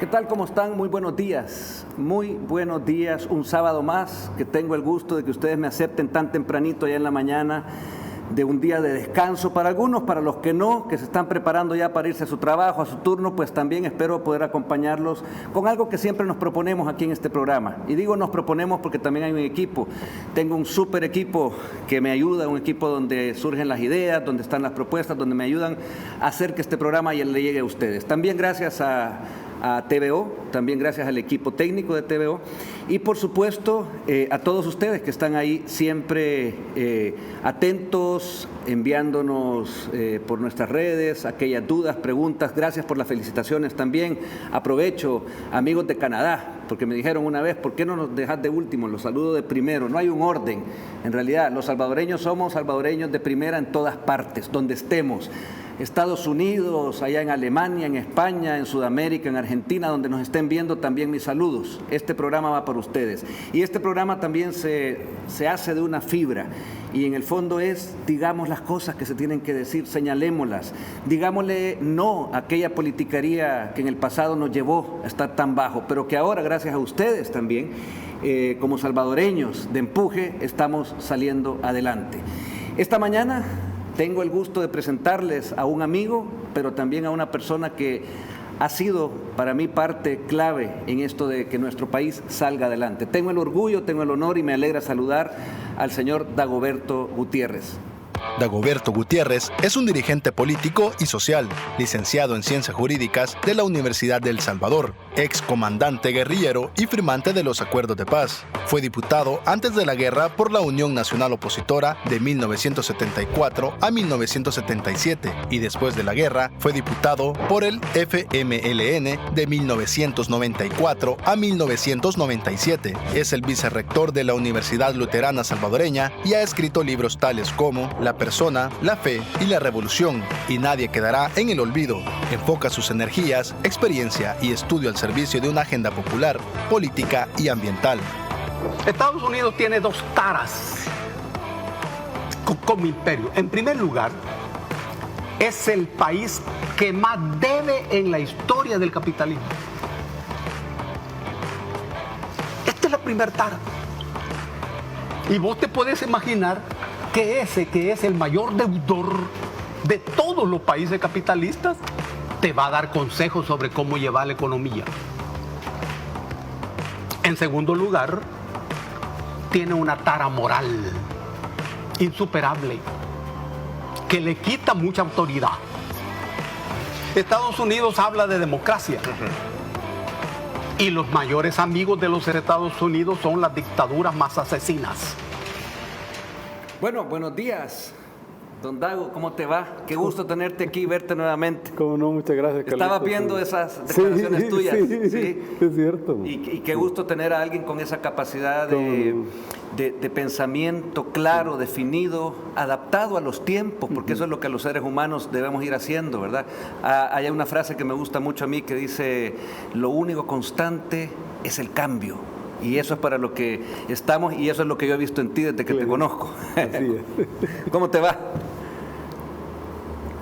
¿Qué tal? ¿Cómo están? Muy buenos días. Muy buenos días. Un sábado más que tengo el gusto de que ustedes me acepten tan tempranito allá en la mañana de un día de descanso para algunos, para los que no, que se están preparando ya para irse a su trabajo, a su turno, pues también espero poder acompañarlos con algo que siempre nos proponemos aquí en este programa. Y digo nos proponemos porque también hay un equipo. Tengo un súper equipo que me ayuda, un equipo donde surgen las ideas, donde están las propuestas, donde me ayudan a hacer que este programa le llegue a ustedes. También gracias a TVO, también gracias al equipo técnico de TVO y por supuesto a todos ustedes que están ahí siempre atentos, enviándonos por nuestras redes aquellas dudas, preguntas. Gracias por las felicitaciones también. Aprovecho, amigos de Canadá, porque me dijeron una vez, ¿por qué no nos dejas de último? Los saludo de primero. No hay un orden. En realidad, los salvadoreños somos salvadoreños de primera en todas partes, donde estemos. Estados Unidos, allá en Alemania, en España, en Sudamérica, en Argentina, donde nos estén viendo, también mis saludos. Este programa va para ustedes. Y este programa también se hace de una fibra. Y en el fondo es, digamos las cosas que se tienen que decir, señalémoslas. Digámosle no a aquella politicaría que en el pasado nos llevó a estar tan bajo, pero que ahora, gracias a ustedes también, como salvadoreños de empuje, estamos saliendo adelante. Esta mañana tengo el gusto de presentarles a un amigo, pero también a una persona que ha sido para mí parte clave en esto de que nuestro país salga adelante. Tengo el orgullo, tengo el honor y me alegra saludar al señor Dagoberto Gutiérrez. Dagoberto Gutiérrez es un dirigente político y social, licenciado en Ciencias Jurídicas de la Universidad de El Salvador, ex comandante guerrillero y firmante de los Acuerdos de Paz. Fue diputado antes de la guerra por la Unión Nacional Opositora de 1974 a 1977 y después de la guerra fue diputado por el FMLN de 1994 a 1997. Es el vicerrector de la Universidad Luterana Salvadoreña y ha escrito libros tales como La persona, la fe y la revolución, y nadie quedará en el olvido. Enfoca sus energías, experiencia y estudio al servicio de una agenda popular, política y ambiental. Estados Unidos tiene dos taras como imperio. En primer lugar, es el país que más debe en la historia del capitalismo. Esta es la primera tara. Y vos te puedes imaginar que ese que es el mayor deudor de todos los países capitalistas te va a dar consejos sobre cómo llevar la economía. En segundo lugar, tiene una tara moral insuperable que le quita mucha autoridad. Estados Unidos habla de democracia y los mayores amigos de los Estados Unidos son las dictaduras más asesinas. Bueno, buenos días, don Dago, ¿cómo te va? Qué gusto tenerte aquí y verte nuevamente. Cómo no, muchas gracias, Carlitos. Estaba viendo esas declaraciones tuyas. Sí, es cierto. Y qué gusto tener a alguien con esa capacidad de pensamiento claro, definido, adaptado a los tiempos, porque eso es lo que los seres humanos debemos ir haciendo, ¿verdad? Hay una frase que me gusta mucho a mí que dice, lo único constante es el cambio. Y eso es para lo que estamos y eso es lo que yo he visto en ti desde que te conozco. Así es. ¿Cómo te va?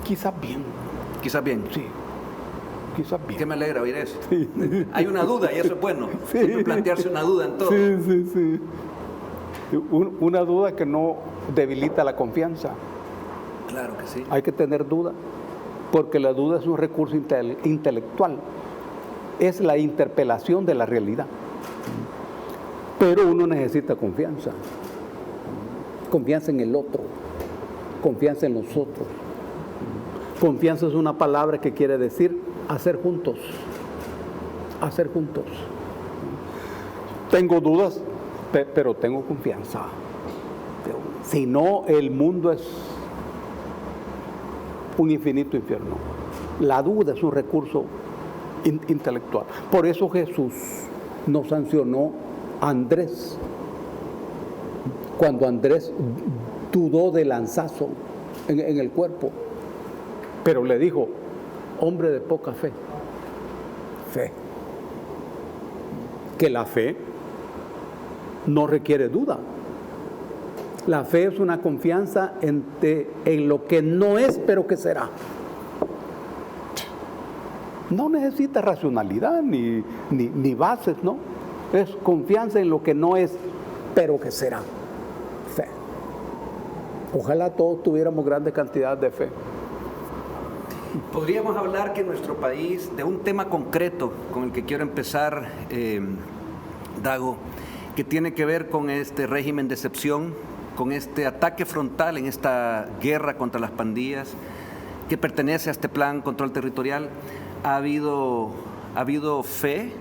Quizás bien. Quizás bien. Sí, quizás bien. ¿Qué me alegra oír eso? Sí. Hay una duda y eso es bueno. Sí. Siempre plantearse una duda en todo. Sí. Una duda que no debilita la confianza. Claro que sí. Hay que tener duda, porque la duda es un recurso intelectual. Es la interpelación de la realidad. Pero uno necesita confianza. Confianza en el otro. Confianza en nosotros. Confianza es una palabra que quiere decir hacer juntos. Hacer juntos. Tengo dudas, pero tengo confianza. Si no, el mundo es un infinito infierno. La duda es un recurso intelectual. Por eso Jesús nos sancionó a Andrés. Cuando Andrés dudó del lanzazo en el cuerpo, pero le dijo, hombre de poca fe. Fe. Que la fe no requiere duda. La fe es una confianza en lo que no es, pero que será. no necesita racionalidad ni bases, ¿no? Es confianza en lo que no es, pero que será. Fe. Ojalá todos tuviéramos grandes cantidades de fe. Podríamos hablar que en nuestro país, de un tema concreto con el que quiero empezar, Dago, que tiene que ver con este régimen de excepción, con este ataque frontal en esta guerra contra las pandillas, que pertenece a este plan control territorial. Ha habido fe,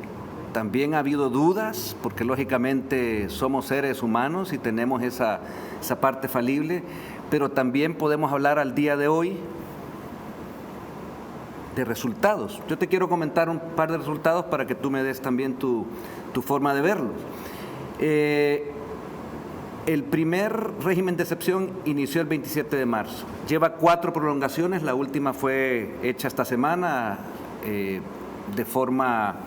también ha habido dudas, porque lógicamente somos seres humanos y tenemos esa parte falible, pero también podemos hablar al día de hoy de resultados. Yo te quiero comentar un par de resultados para que tú me des también tu forma de verlos. El primer régimen de excepción inició el 27 de marzo. Lleva 4 prolongaciones, la última fue hecha esta semana de forma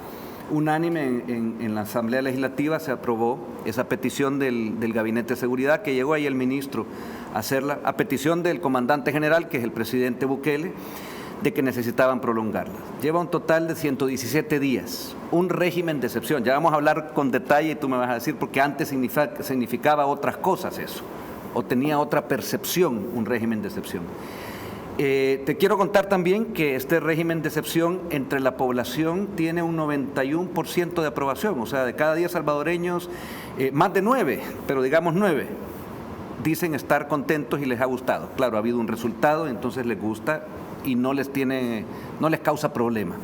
unánime en la Asamblea Legislativa. Se aprobó esa petición del Gabinete de Seguridad, que llegó ahí el ministro a hacerla, a petición del comandante general, que es el presidente Bukele, de que necesitaban prolongarla. Lleva un total de 117 días, un régimen de excepción. Ya vamos a hablar con detalle y tú me vas a decir, porque antes significaba otras cosas eso, o tenía otra percepción un régimen de excepción. Te quiero contar también que este régimen de excepción entre la población tiene un 91% de aprobación, o sea, de cada 10 salvadoreños, más de 9, pero digamos 9, dicen estar contentos y les ha gustado. Claro, ha habido un resultado, entonces les gusta y no les causa problema.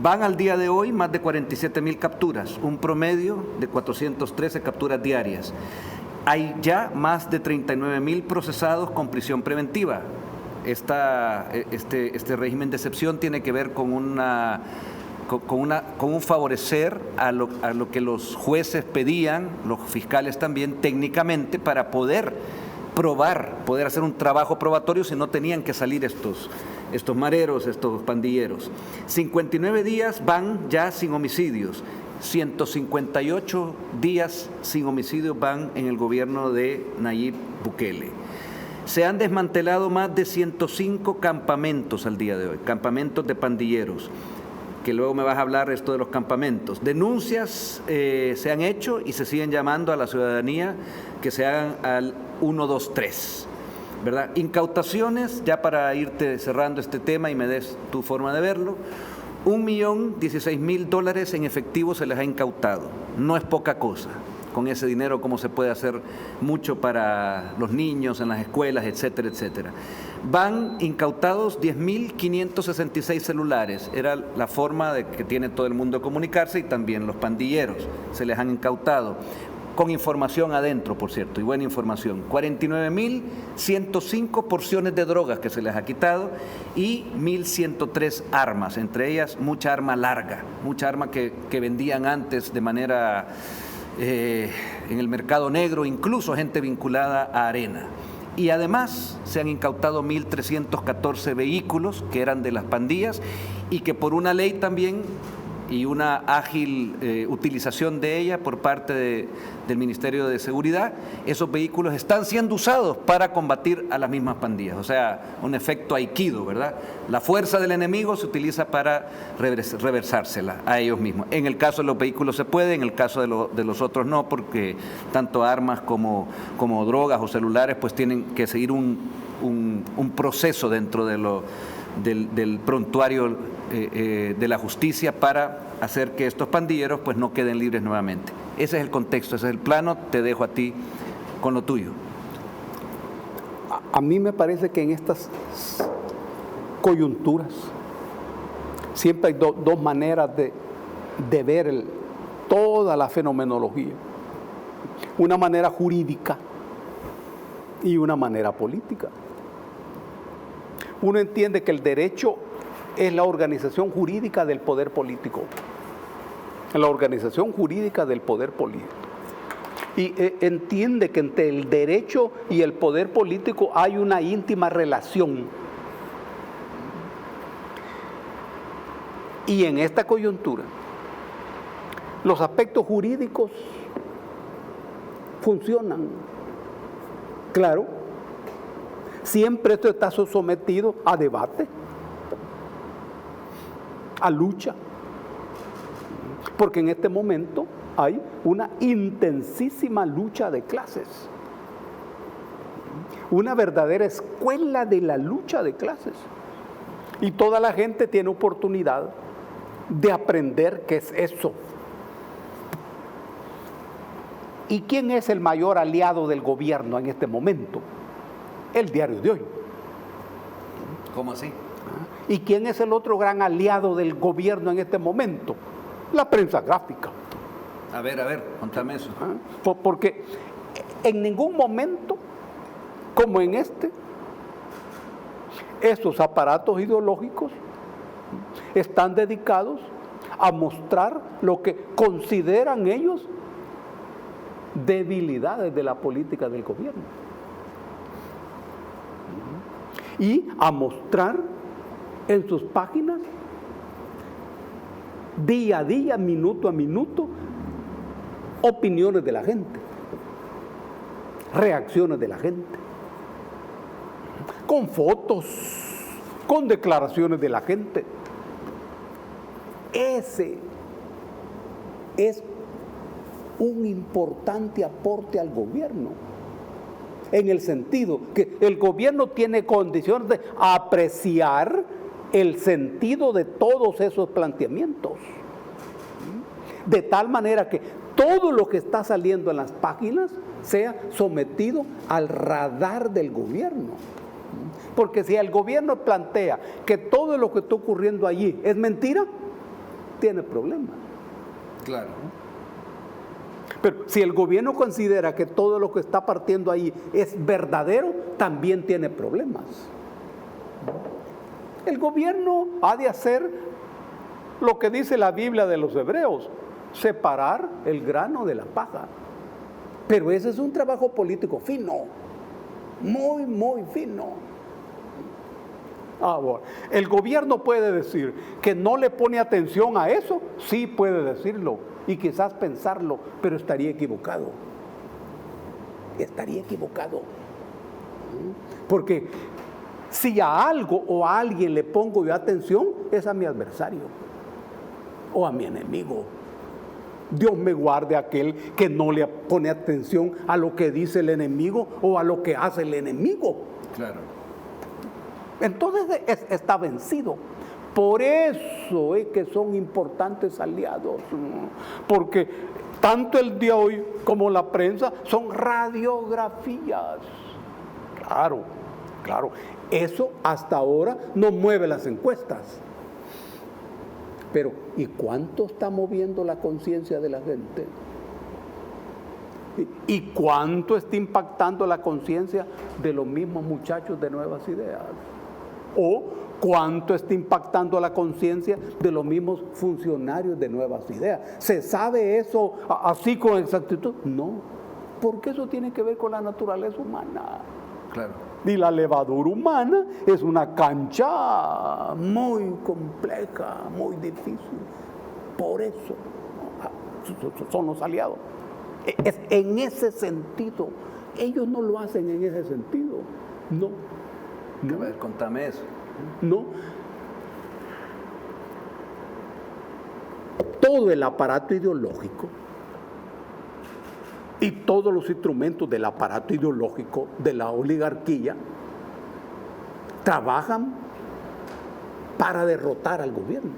Van al día de hoy más de 47,000 capturas, un promedio de 413 capturas diarias. Hay ya más de 39,000 procesados con prisión preventiva. Este régimen de excepción tiene que ver con un favorecer a lo que los jueces pedían, los fiscales también, técnicamente, para poder hacer un trabajo probatorio si no tenían que salir estos mareros, estos pandilleros. 59 días van ya sin homicidios, 158 días sin homicidios van en el gobierno de Nayib Bukele. Se han desmantelado más de 105 campamentos al día de hoy, campamentos de pandilleros, que luego me vas a hablar esto de los campamentos. Denuncias se han hecho y se siguen llamando a la ciudadanía que se hagan al 123, ¿verdad? Incautaciones, ya para irte cerrando este tema y me des tu forma de verlo, $1,016,000 en efectivo se les ha incautado. No es poca cosa. Con ese dinero, cómo se puede hacer mucho para los niños en las escuelas, etcétera, etcétera. Van incautados 10,566 celulares. Era la forma de que tiene todo el mundo de comunicarse, y también los pandilleros se les han incautado. Con información adentro, por cierto, y buena información. 49,105 porciones de drogas que se les ha quitado y 1,103 armas, entre ellas mucha arma larga, mucha arma que vendían antes de manera en el mercado negro, incluso gente vinculada a Arena. Y además se han incautado 1,314 vehículos que eran de las pandillas y que por una ley también y una ágil utilización de ella por parte del Ministerio de Seguridad, esos vehículos están siendo usados para combatir a las mismas pandillas. O sea, un efecto aikido, ¿verdad? La fuerza del enemigo se utiliza para reversársela a ellos mismos. En el caso de los vehículos se puede, en el caso de los otros no, porque tanto armas como drogas o celulares pues tienen que seguir un proceso dentro del prontuario de la justicia para hacer que estos pandilleros pues no queden libres nuevamente. Ese es el contexto, ese es el plano. Te dejo a ti con lo tuyo. A mí me parece que en estas coyunturas siempre hay dos maneras de ver toda la fenomenología. Una manera jurídica y una manera política. Uno entiende que el derecho es la organización jurídica del poder político. La organización jurídica del poder político. Y entiende que entre el derecho y el poder político hay una íntima relación. Y en esta coyuntura, los aspectos jurídicos funcionan. Claro, siempre esto está sometido a debate. a lucha. Porque en este momento hay una intensísima lucha de clases. Una verdadera escuela de la lucha de clases. Y toda la gente tiene oportunidad de aprender qué es eso. ¿Y quién es el mayor aliado del gobierno en este momento? El Diario de Hoy. ¿Cómo así? ¿Y quién es el otro gran aliado del gobierno en este momento? La prensa gráfica. A ver, contame eso. Porque en ningún momento, como en este, estos aparatos ideológicos están dedicados a mostrar lo que consideran ellos debilidades de la política del gobierno y a mostrar en sus páginas día a día, minuto a minuto, opiniones de la gente, reacciones de la gente, con fotos, con declaraciones de la gente. Ese es un importante aporte al gobierno, en el sentido que el gobierno tiene condiciones de apreciar el sentido de todos esos planteamientos, de tal manera que todo lo que está saliendo en las páginas sea sometido al radar del gobierno. Porque si el gobierno plantea que todo lo que está ocurriendo allí es mentira, tiene problemas. Claro. Pero si el gobierno considera que todo lo que está partiendo ahí es verdadero, también tiene problemas. El gobierno ha de hacer lo que dice la Biblia de los hebreos, separar el grano de la paja. Pero ese es un trabajo político fino, muy, muy fino. Bueno, el gobierno puede decir que no le pone atención a eso, sí puede decirlo y quizás pensarlo, pero estaría equivocado. Estaría equivocado. Porque si a algo o a alguien le pongo yo atención, es a mi adversario o a mi enemigo. Dios me guarde a aquel que no le pone atención a lo que dice el enemigo o a lo que hace el enemigo. Claro. Entonces está vencido. Por eso es que son importantes aliados, porque tanto el de hoy como la prensa son radiografías. Claro, claro. Eso hasta ahora no mueve las encuestas. Pero, ¿y cuánto está moviendo la conciencia de la gente? ¿Y cuánto está impactando la conciencia de los mismos muchachos de Nuevas Ideas? ¿O cuánto está impactando la conciencia de los mismos funcionarios de Nuevas Ideas? ¿Se sabe eso así con exactitud? No, porque eso tiene que ver con la naturaleza humana. Claro. Y la levadura humana es una cancha muy compleja, muy difícil. Por eso son los aliados. Es en ese sentido. Ellos no lo hacen en ese sentido. No. A ver, contame eso. No. Todo el aparato ideológico y todos los instrumentos del aparato ideológico de la oligarquía trabajan para derrotar al gobierno.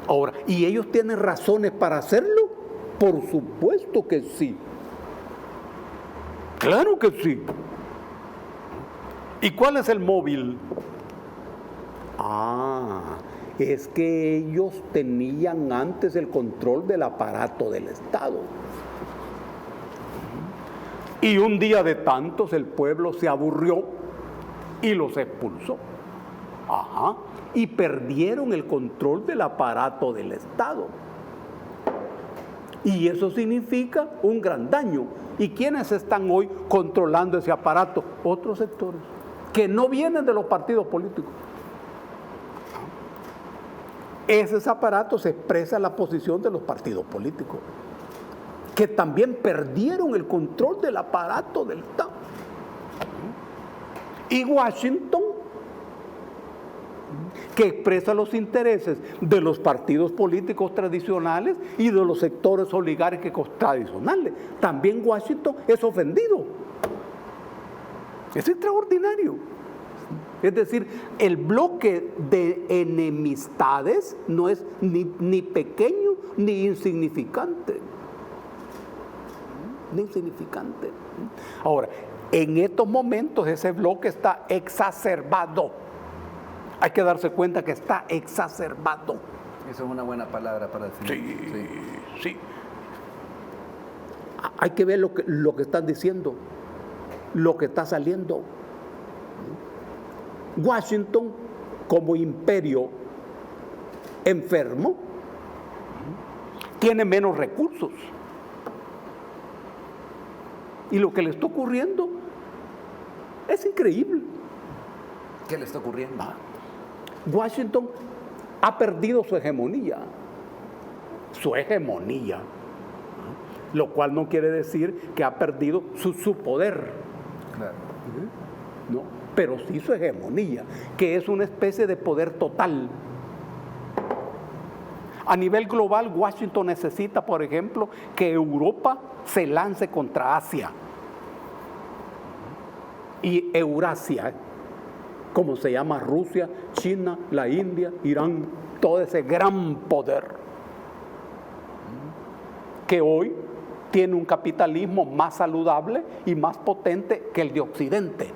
Ahora, ¿y ellos tienen razones para hacerlo? Por supuesto que sí. Claro que sí. ¿Y cuál es el móvil? Es que ellos tenían antes el control del aparato del Estado. Y un día de tantos el pueblo se aburrió y los expulsó. Y perdieron el control del aparato del Estado. Y eso significa un gran daño. ¿Y quiénes están hoy controlando ese aparato? Otros sectores que no vienen de los partidos políticos. Ese aparato se expresa en la posición de los partidos políticos, que también perdieron el control del aparato del Estado. Y Washington que expresa los intereses de los partidos políticos tradicionales y de los sectores oligárquicos tradicionales. También Washington es ofendido. Es extraordinario. Es decir, el bloque de enemistades no es ni pequeño ni insignificante. Ni insignificante. Ahora, en estos momentos ese bloque está exacerbado. Hay que darse cuenta que está exacerbado. Esa es una buena palabra para definir. Sí. Hay que ver lo que están diciendo, lo que está saliendo. Washington, como imperio enfermo, tiene menos recursos. Y lo que le está ocurriendo es increíble. ¿Qué le está ocurriendo? Washington ha perdido su hegemonía, lo cual no quiere decir que ha perdido su poder, Claro. ¿no? Pero sí su hegemonía, que es una especie de poder total. A nivel global, Washington necesita, por ejemplo, que Europa se lance contra Asia y Eurasia, como se llama Rusia, China, la India, Irán, todo ese gran poder que hoy tiene un capitalismo más saludable y más potente que el de Occidente.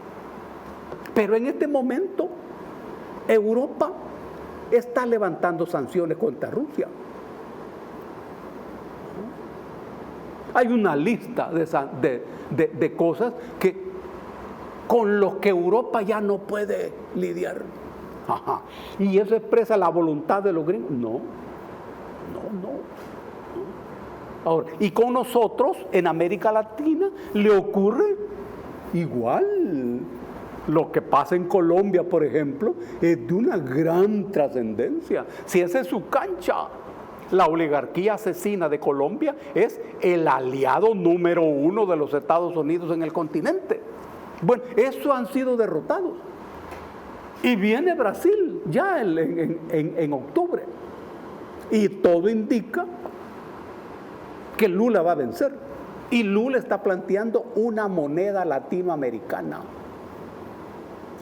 Pero en este momento Europa está levantando sanciones contra Rusia. Hay una lista de cosas con los que Europa ya no puede lidiar. Y eso expresa la voluntad de los gringos. No. Ahora, y con nosotros en América Latina le ocurre igual. Lo que pasa en Colombia, por ejemplo, es de una gran trascendencia. Si esa es su cancha, la oligarquía asesina de Colombia es el aliado número 1 de los Estados Unidos en el continente. Bueno, esos han sido derrotados. Y viene Brasil ya en octubre. Y todo indica que Lula va a vencer. Y Lula está planteando una moneda latinoamericana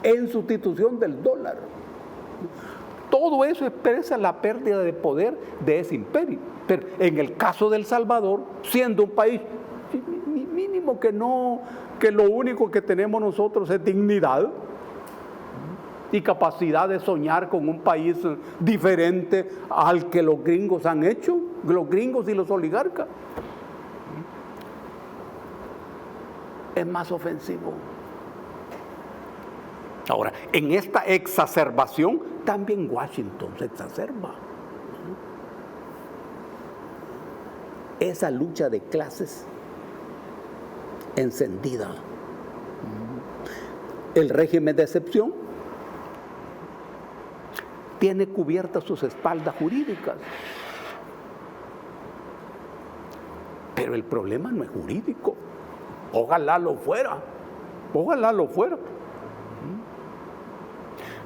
en sustitución del dólar. Todo eso expresa la pérdida de poder de ese imperio. Pero en el caso de El Salvador, siendo un país mínimo que lo único que tenemos nosotros es dignidad y capacidad de soñar con un país diferente al que los gringos han hecho, los gringos y los oligarcas, es más ofensivo. Ahora, en esta exacerbación, también Washington se exacerba. Esa lucha de clases encendida. El régimen de excepción tiene cubiertas sus espaldas jurídicas. Pero el problema no es jurídico. Ojalá lo fuera.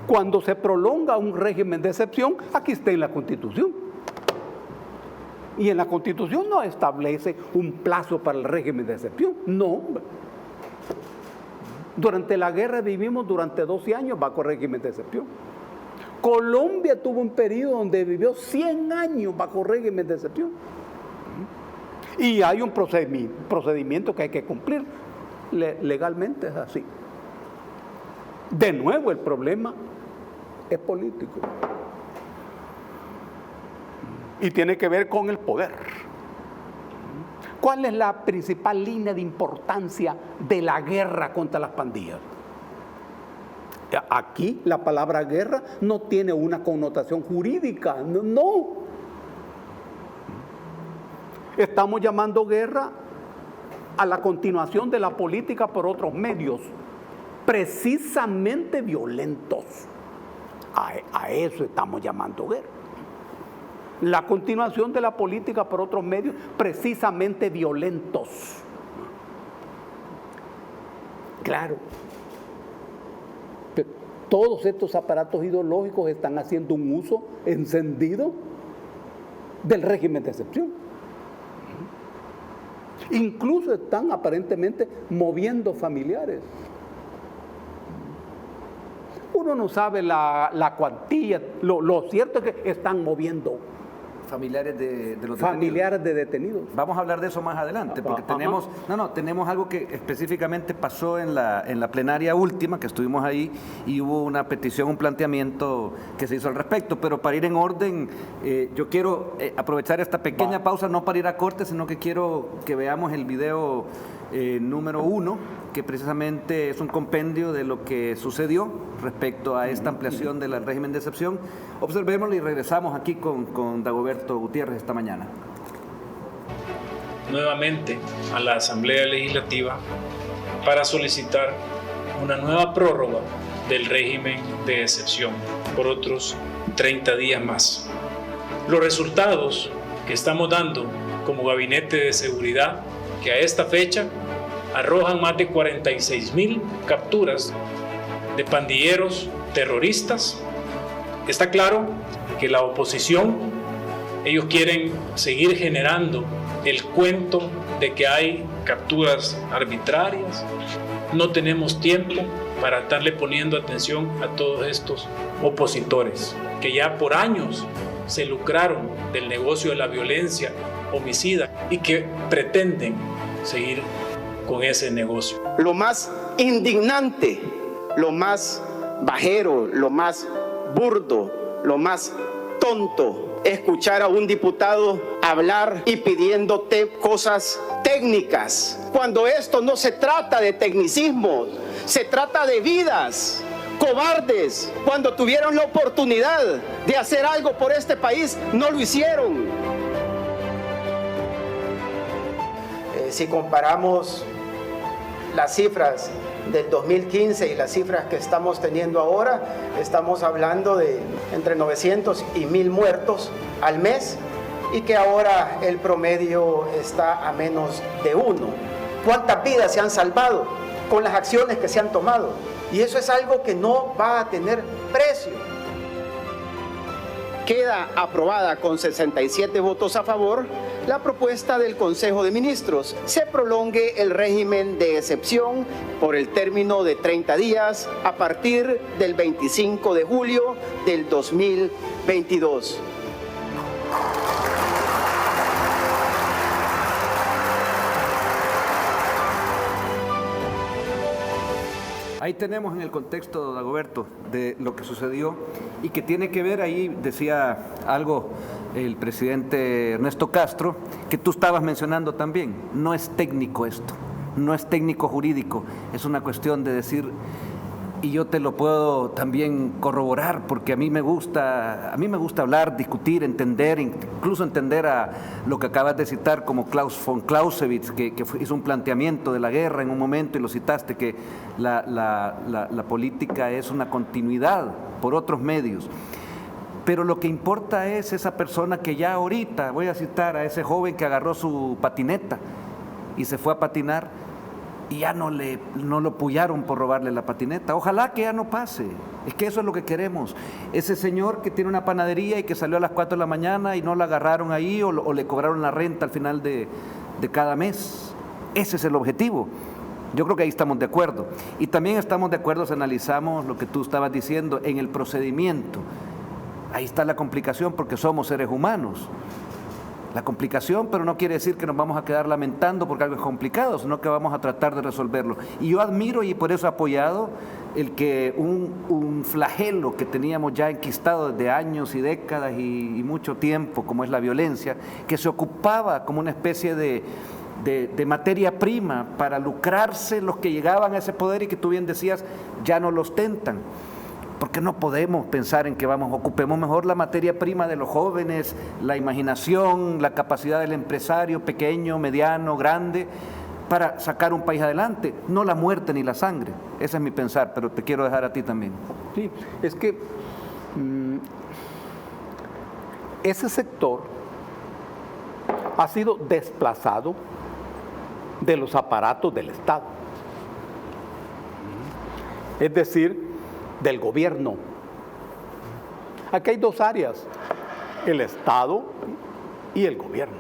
Cuando se prolonga un régimen de excepción, aquí está en la Constitución. Y en la Constitución no establece un plazo para el régimen de excepción. No. Durante la guerra vivimos durante 12 años bajo régimen de excepción. Colombia tuvo un periodo donde vivió 100 años bajo régimen de excepción. Y hay un procedimiento que hay que cumplir. Legalmente es así. De nuevo, el problema es político. Y tiene que ver con el poder. ¿Cuál es la principal línea de importancia de la guerra contra las pandillas? Aquí la palabra guerra no tiene una connotación jurídica, no. Estamos llamando guerra a la continuación de la política por otros medios, precisamente violentos. A eso estamos llamando guerra. La continuación de la política por otros medios precisamente violentos. Claro. todos estos aparatos ideológicos están haciendo un uso encendido del régimen de excepción. Incluso están aparentemente moviendo familiares. Uno no sabe la cuantía, lo cierto es que están moviendo familiares de los familiares de detenidos. Vamos a hablar de eso más adelante, porque tenemos algo que específicamente pasó en la plenaria última, que estuvimos ahí, y hubo una petición, un planteamiento que se hizo al respecto. Pero para ir en orden, yo quiero aprovechar esta pequeña pausa, no para ir a corte, sino que quiero que veamos el video número 1, que precisamente es un compendio de lo que sucedió respecto a esta ampliación del régimen de excepción. Observémoslo y regresamos aquí con Dagoberto Gutiérrez esta mañana. Nuevamente a la Asamblea Legislativa para solicitar una nueva prórroga del régimen de excepción por otros 30 días más. Los resultados que estamos dando como Gabinete de Seguridad, que a esta fecha arrojan más de 46,000 capturas de pandilleros terroristas. Está claro que la oposición, ellos quieren seguir generando el cuento de que hay capturas arbitrarias. No tenemos tiempo para estarle poniendo atención a todos estos opositores que ya por años se lucraron del negocio de la violencia homicida y que pretenden seguir con ese negocio. Lo más indignante, lo más bajero, lo más burdo, lo más tonto, escuchar a un diputado hablar y pidiéndote cosas técnicas, cuando esto no se trata de tecnicismo, se trata de vidas. Cobardes, cuando tuvieron la oportunidad de hacer algo por este país, no lo hicieron. Si comparamos las cifras del 2015 y las cifras que estamos teniendo ahora, estamos hablando de entre 900 y 1,000 muertos al mes, y que ahora el promedio está a menos de 1. ¿Cuántas vidas se han salvado con las acciones que se han tomado? Y eso es algo que no va a tener precio. Queda aprobada con 67 votos a favor la propuesta del Consejo de Ministros. Se prolongue el régimen de excepción por el término de 30 días a partir del 25 de julio del 2022. Ahí tenemos en el contexto, Dagoberto, de lo que sucedió y que tiene que ver, ahí decía algo el presidente Ernesto Castro, que tú estabas mencionando también. No es técnico esto, no es técnico jurídico, es una cuestión de decir, y yo te lo puedo también corroborar, porque a mí me gusta hablar, discutir, entender, incluso entender a lo que acabas de citar como Klaus von Clausewitz, que hizo un planteamiento de la guerra en un momento y lo citaste, que la política es una continuidad por otros medios. Pero lo que importa es esa persona que ya ahorita, voy a citar a ese joven que agarró su patineta y se fue a patinar, y ya no lo pullaron por robarle la patineta. Ojalá que ya no pase. Es que eso es lo que queremos. Ese señor que tiene una panadería y que salió a las 4 de la mañana y no la agarraron ahí o le cobraron la renta al final de cada mes. Ese es el objetivo. Yo creo que ahí estamos de acuerdo. Y también estamos de acuerdo si analizamos lo que tú estabas diciendo en el procedimiento. Ahí está la complicación, porque somos seres humanos. La complicación, pero no quiere decir que nos vamos a quedar lamentando porque algo es complicado, sino que vamos a tratar de resolverlo. Y yo admiro, y por eso he apoyado, el que un flagelo que teníamos ya enquistado desde años y décadas y mucho tiempo, como es la violencia, que se ocupaba como una especie de materia prima para lucrarse los que llegaban a ese poder y que tú bien decías, ya no lo ostentan. Porque no podemos pensar en que ocupemos mejor la materia prima de los jóvenes, la imaginación, la capacidad del empresario pequeño, mediano, grande, para sacar un país adelante, no la muerte ni la sangre. Ese es mi pensar, pero te quiero dejar a ti también. Sí, es que ese sector ha sido desplazado de los aparatos del Estado. Es decir, del gobierno. Aquí hay dos áreas, el Estado y el gobierno.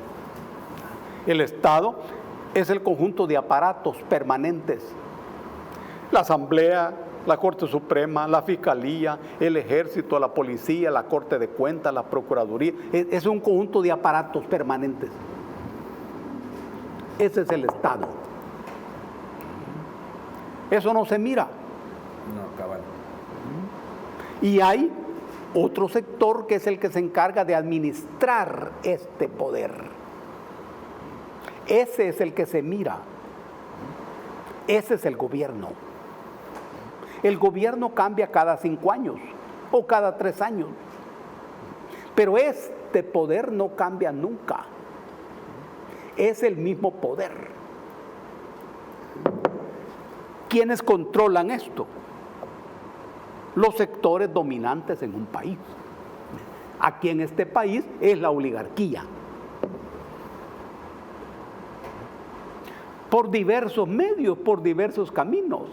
El Estado es el conjunto de aparatos permanentes. La Asamblea, la Corte Suprema, la Fiscalía, el Ejército, la Policía, la Corte de Cuentas, la Procuraduría. Es un conjunto de aparatos permanentes. Ese es el Estado. Eso no se mira. No, cabal. Y hay otro sector que es el que se encarga de administrar este poder. Ese es el que se mira. Ese es el gobierno. El gobierno cambia cada 5 años o cada 3 años. Pero este poder no cambia nunca. Es el mismo poder. ¿Quiénes controlan esto? Los sectores dominantes en un país. Aquí en este país es la oligarquía. Por diversos medios, por diversos caminos.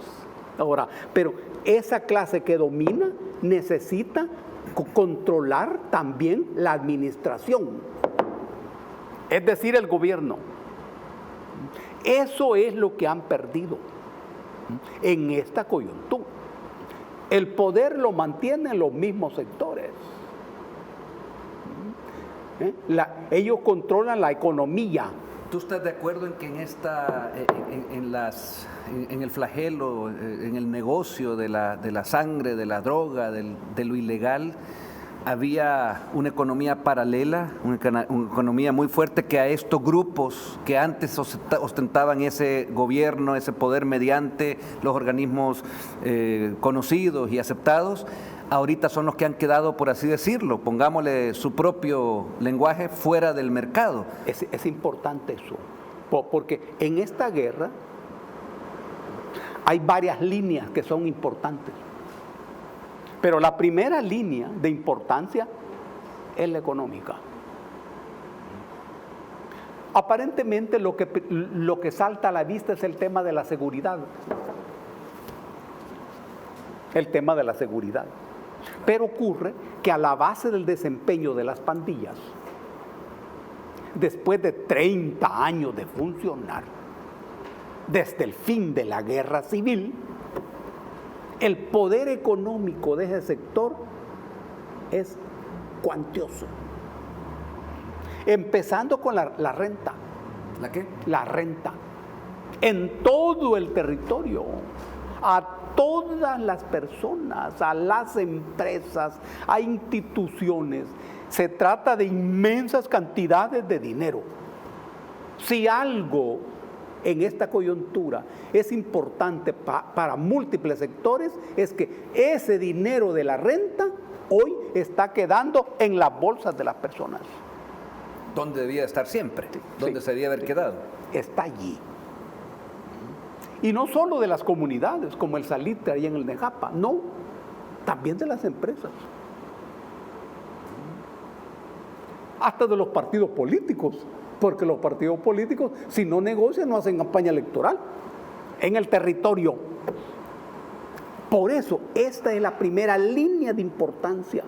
Ahora, pero esa clase que domina necesita controlar también la administración, es decir, el gobierno. Eso es lo que han perdido en esta coyuntura. El poder lo mantienen los mismos sectores. Ellos controlan la economía. ¿Tú estás de acuerdo en que en el flagelo, en el negocio de la sangre, de la droga, de lo ilegal, había una economía paralela, una economía muy fuerte que a estos grupos que antes ostentaban ese gobierno, ese poder mediante los organismos conocidos y aceptados, ahorita son los que han quedado, por así decirlo, pongámosle su propio lenguaje, fuera del mercado? Es importante eso, porque en esta guerra hay varias líneas que son importantes. Pero la primera línea de importancia es la económica. Aparentemente lo que salta a la vista es el tema de la seguridad. El tema de la seguridad. Pero ocurre que a la base del desempeño de las pandillas, después de 30 años de funcionar, desde el fin de la guerra civil, el poder económico de ese sector es cuantioso. Empezando con la renta. ¿La qué? La renta. En todo el territorio. A todas las personas, a las empresas, a instituciones. Se trata de inmensas cantidades de dinero. Si algo en esta coyuntura es importante para múltiples sectores, es que ese dinero de la renta hoy está quedando en las bolsas de las personas. ¿Dónde debía estar siempre? ¿Dónde se debía haber quedado? Está allí. Y no solo de las comunidades, como el Salitre y en el Nejapa, no, también de las empresas. Hasta de los partidos políticos. Porque los partidos políticos, si no negocian, no hacen campaña electoral en el territorio. Por eso, esta es la primera línea de importancia,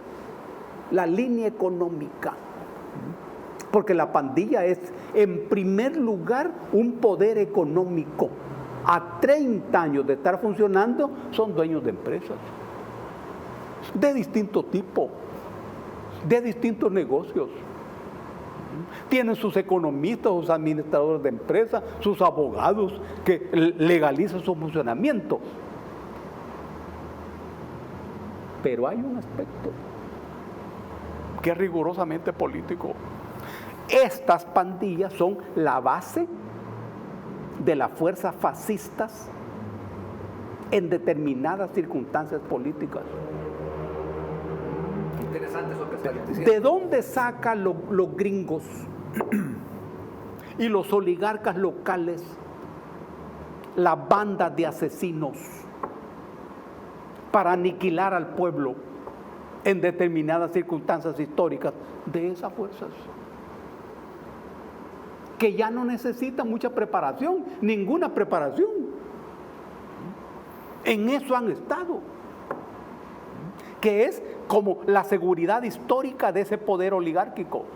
la línea económica. Porque la pandilla es, en primer lugar, un poder económico. A 30 años de estar funcionando, son dueños de empresas. De distinto tipo, de distintos negocios. Tienen sus economistas, sus administradores de empresas, sus abogados que legalizan su funcionamiento. Pero hay un aspecto que es rigurosamente político. Estas pandillas son la base de las fuerzas fascistas en determinadas circunstancias políticas. Interesante eso que estás diciendo. ¿De dónde sacan los gringos y los oligarcas locales las bandas de asesinos para aniquilar al pueblo en determinadas circunstancias históricas? De esas fuerzas que ya no necesitan mucha preparación, ninguna preparación. En eso han estado. que es como la seguridad histórica de ese poder oligárquico.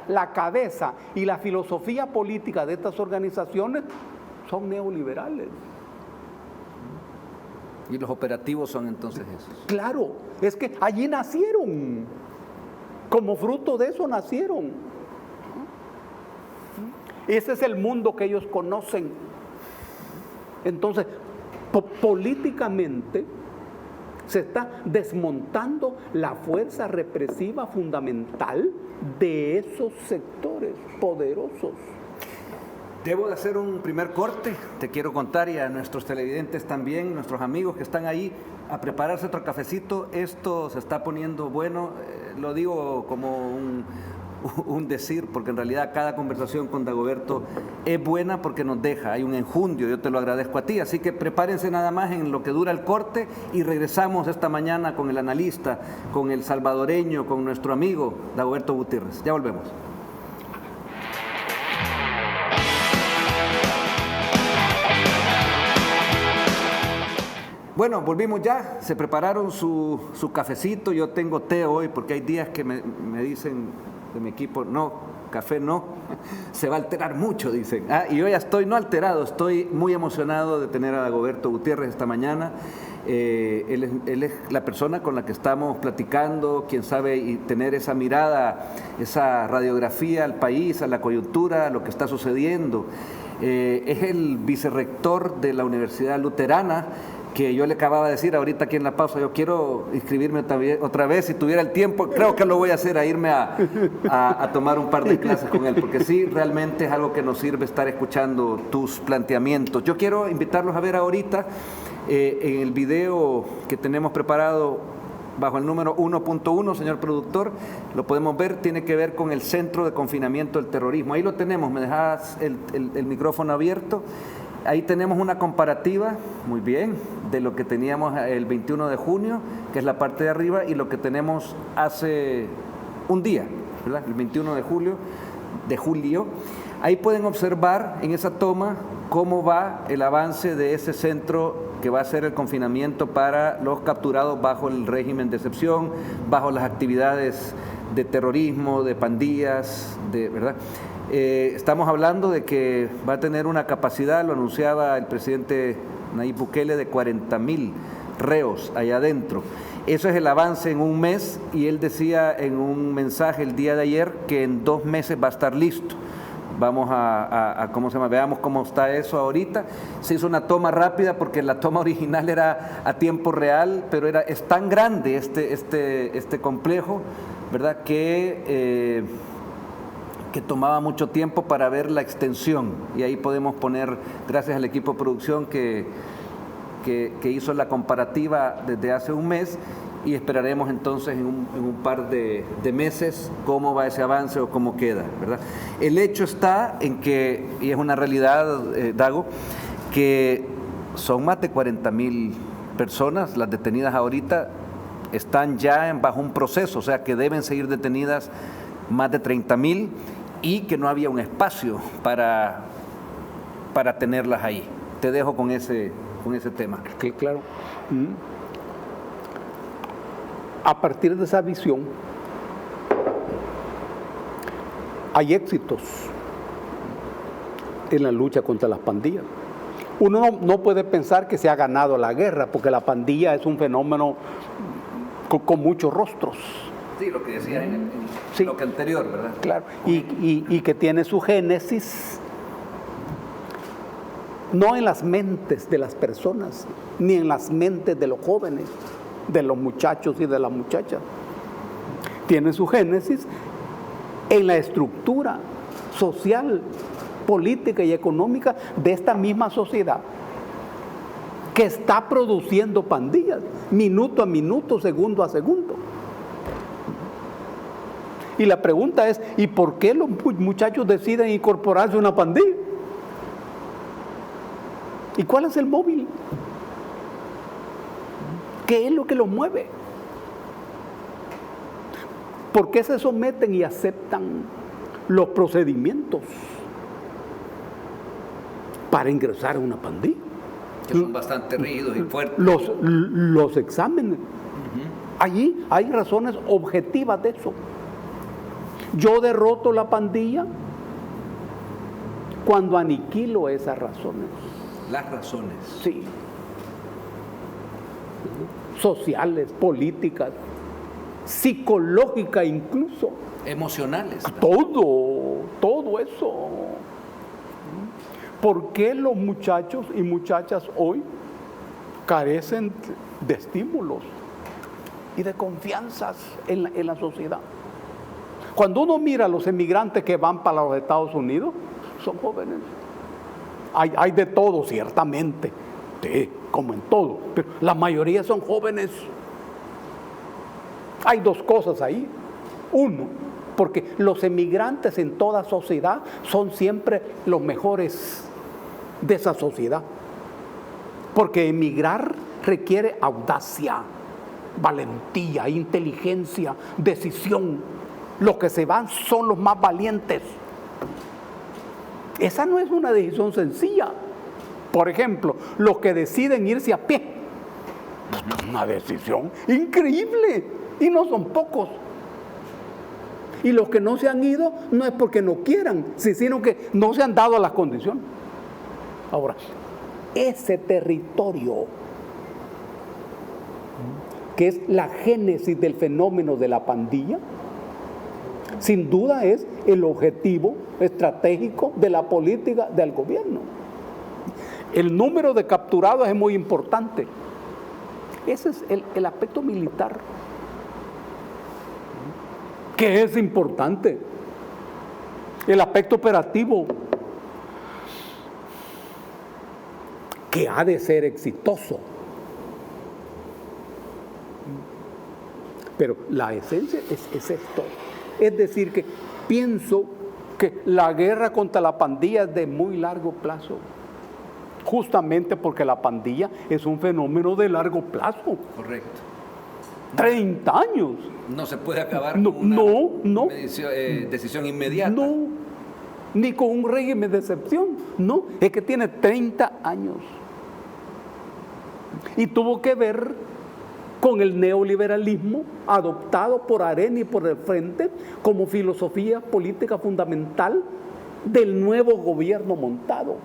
La cabeza y la filosofía política de estas organizaciones son neoliberales. Y los operativos son entonces esos. Claro, es que allí nacieron, como fruto de eso nacieron. Ese es el mundo que ellos conocen. Entonces, políticamente se está desmontando la fuerza represiva fundamental de esos sectores poderosos. Debo de hacer un primer corte, te quiero contar, y a nuestros televidentes también, nuestros amigos que están ahí, a prepararse otro cafecito. Esto se está poniendo bueno, lo digo como un decir, porque en realidad cada conversación con Dagoberto es buena porque nos deja, hay un enjundio, yo te lo agradezco a ti, así que prepárense nada más en lo que dura el corte y regresamos esta mañana con el analista, con el salvadoreño, con nuestro amigo Dagoberto Gutiérrez. Ya volvemos. Bueno, volvimos ya, se prepararon su cafecito, yo tengo té hoy porque hay días que me dicen de mi equipo, no, café no, se va a alterar mucho, dicen. Y yo ya estoy no alterado, estoy muy emocionado de tener a Dagoberto Gutiérrez esta mañana. Él es la persona con la que estamos platicando, quien sabe, y tener esa mirada, esa radiografía al país, a la coyuntura, a lo que está sucediendo. Es el vicerrector de la Universidad Luterana, que yo le acababa de decir ahorita aquí en la pausa, yo quiero inscribirme otra vez, si tuviera el tiempo, creo que lo voy a hacer, a irme a tomar un par de clases con él, porque sí, realmente es algo que nos sirve estar escuchando tus planteamientos. Yo quiero invitarlos a ver ahorita en el video que tenemos preparado bajo el número 1.1, señor productor, lo podemos ver, tiene que ver con el Centro de Confinamiento del Terrorismo. Ahí lo tenemos, me dejas el micrófono abierto. Ahí tenemos una comparativa, muy bien, de lo que teníamos el 21 de junio, que es la parte de arriba, y lo que tenemos hace un día, ¿verdad? El 21 de julio. Ahí pueden observar en esa toma cómo va el avance de ese centro que va a ser el confinamiento para los capturados bajo el régimen de excepción, bajo las actividades de terrorismo, de pandillas, ¿verdad? Estamos hablando de que va a tener una capacidad, lo anunciaba el presidente Nayib Bukele, de 40,000 reos allá adentro. Eso es el avance en un mes, y él decía en un mensaje el día de ayer que en 2 meses va a estar listo. Vamos veamos cómo está eso ahorita. Se hizo una toma rápida porque la toma original era a tiempo real, pero es tan grande este complejo, ¿verdad?, que tomaba mucho tiempo para ver la extensión, y ahí podemos poner, gracias al equipo de producción que hizo la comparativa desde hace un mes, y esperaremos entonces en un par de meses cómo va ese avance o cómo queda, ¿verdad? El hecho está en que, y es una realidad, Dago, que son más de 40,000 personas las detenidas ahorita, están ya bajo un proceso, o sea que deben seguir detenidas más de 30,000, y que no había un espacio para tenerlas ahí. Te dejo con ese tema. Claro. A partir de esa visión, hay éxitos en la lucha contra las pandillas. Uno no puede pensar que se ha ganado la guerra, porque la pandilla es un fenómeno con muchos rostros. Sí, lo que decía en sí, lo que anterior, ¿verdad? Claro, y que tiene su génesis no en las mentes de las personas, ni en las mentes de los jóvenes, de los muchachos y de las muchachas. Tiene su génesis en la estructura social, política y económica de esta misma sociedad, que está produciendo pandillas, minuto a minuto, segundo a segundo. Y la pregunta es, ¿y por qué los muchachos deciden incorporarse a una pandilla? ¿Y cuál es el móvil? ¿Qué es lo que los mueve? ¿Por qué se someten y aceptan los procedimientos para ingresar a una pandilla? Que son bastante rígidos y fuertes. Los exámenes, Allí hay razones objetivas de eso. Yo derroto la pandilla cuando aniquilo esas razones. Las razones. Sí. Sociales, políticas, psicológicas incluso. Emocionales. Todo eso. ¿Por qué los muchachos y muchachas hoy carecen de estímulos y de confianzas en la sociedad? Cuando uno mira a los emigrantes que van para los Estados Unidos, son jóvenes. Hay de todo, ciertamente, sí, como en todo, pero la mayoría son jóvenes. Hay dos cosas ahí. Uno, porque los emigrantes en toda sociedad son siempre los mejores de esa sociedad. Porque emigrar requiere audacia, valentía, inteligencia, decisión. Los que se van son los más valientes. Esa no es una decisión sencilla. Por ejemplo, los que deciden irse a pie. Es una decisión increíble y no son pocos. Y los que no se han ido no es porque no quieran, sino que no se han dado las condiciones. Ahora, ese territorio, que es la génesis del fenómeno de la pandilla, sin duda es el objetivo estratégico de la política del gobierno. El número de capturados es muy importante. Ese es el aspecto militar, que es importante. El aspecto operativo, que ha de ser exitoso. Pero la esencia es esto. Es decir, que pienso que la guerra contra la pandilla es de muy largo plazo. Justamente porque la pandilla es un fenómeno de largo plazo. Correcto. 30 años. No se puede acabar con una decisión inmediata. No, ni con un régimen de excepción. No, es que tiene 30 años. Y tuvo que ver con el neoliberalismo adoptado por Arena y por el Frente como filosofía política fundamental del nuevo gobierno montado,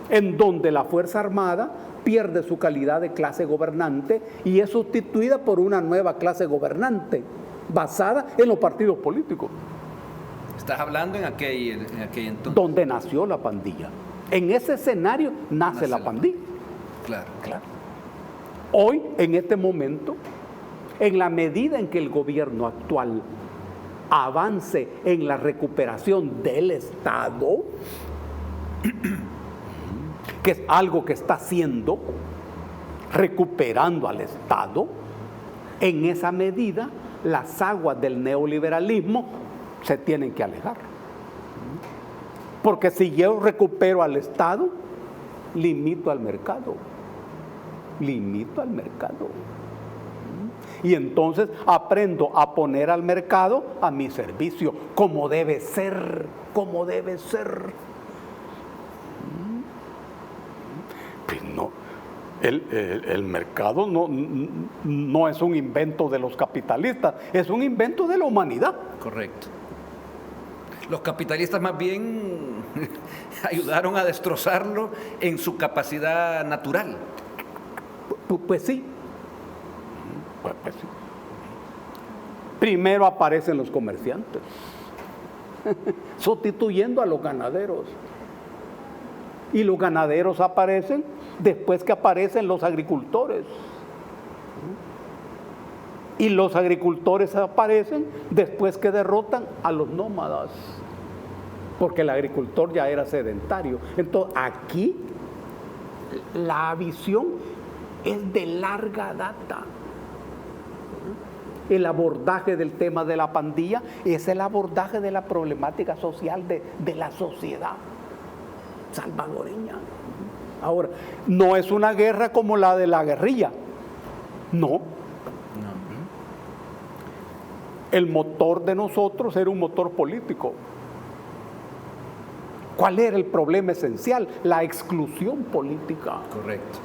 en donde la Fuerza Armada pierde su calidad de clase gobernante y es sustituida por una nueva clase gobernante basada en los partidos políticos. Estás hablando en aquel entonces. Donde nació la pandilla. En ese escenario nace la pandilla. Claro. Hoy, en este momento, en la medida en que el gobierno actual avance en la recuperación del Estado, que es algo que está haciendo, recuperando al Estado, en esa medida las aguas del neoliberalismo se tienen que alejar. Porque si yo recupero al Estado, limito al mercado. Y entonces aprendo a poner al mercado a mi servicio, como debe ser. Pues no, el mercado no es un invento de los capitalistas, es un invento de la humanidad. Correcto. Los capitalistas más bien ayudaron a destrozarlo en su capacidad natural. Pues sí. Pues sí. Primero aparecen los comerciantes, sustituyendo a los ganaderos. Y los ganaderos aparecen después que aparecen los agricultores. Y los agricultores aparecen después que derrotan a los nómadas. Porque el agricultor ya era sedentario. Entonces aquí la visión es de larga data. El abordaje del tema de la pandilla es el abordaje de la problemática social de la sociedad salvadoreña. Ahora, no es una guerra como la de la guerrilla. No. El motor de nosotros era un motor político. ¿Cuál era el problema esencial? La exclusión política. Correcto.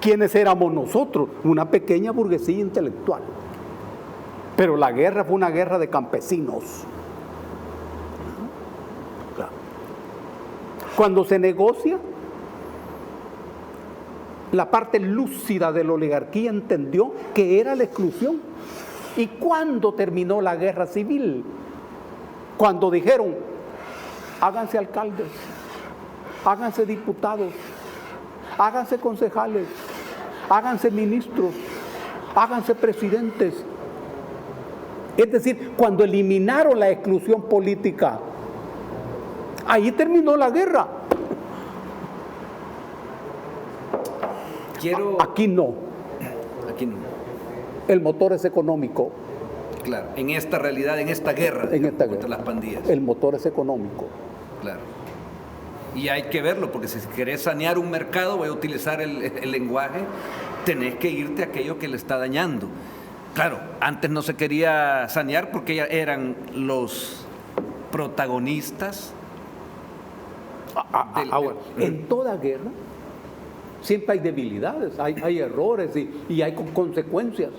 ¿Quiénes éramos nosotros? Una pequeña burguesía intelectual. Pero la guerra fue una guerra de campesinos. Cuando se negocia, la parte lúcida de la oligarquía entendió que era la exclusión. ¿Y cuándo terminó la guerra civil? Cuando dijeron, háganse alcaldes, háganse diputados, háganse concejales, háganse ministros, háganse presidentes. Es decir, cuando eliminaron la exclusión política, ahí terminó la guerra. Aquí no. Aquí no. El motor es económico. Claro, en esta realidad, en esta guerra, contra las pandillas. El motor es económico. Claro. Y hay que verlo, porque si querés sanear un mercado, voy a utilizar el lenguaje, tenés que irte a aquello que le está dañando. Claro, antes no se quería sanear porque eran los protagonistas. Ahora, en toda guerra siempre hay debilidades, hay errores y hay consecuencias.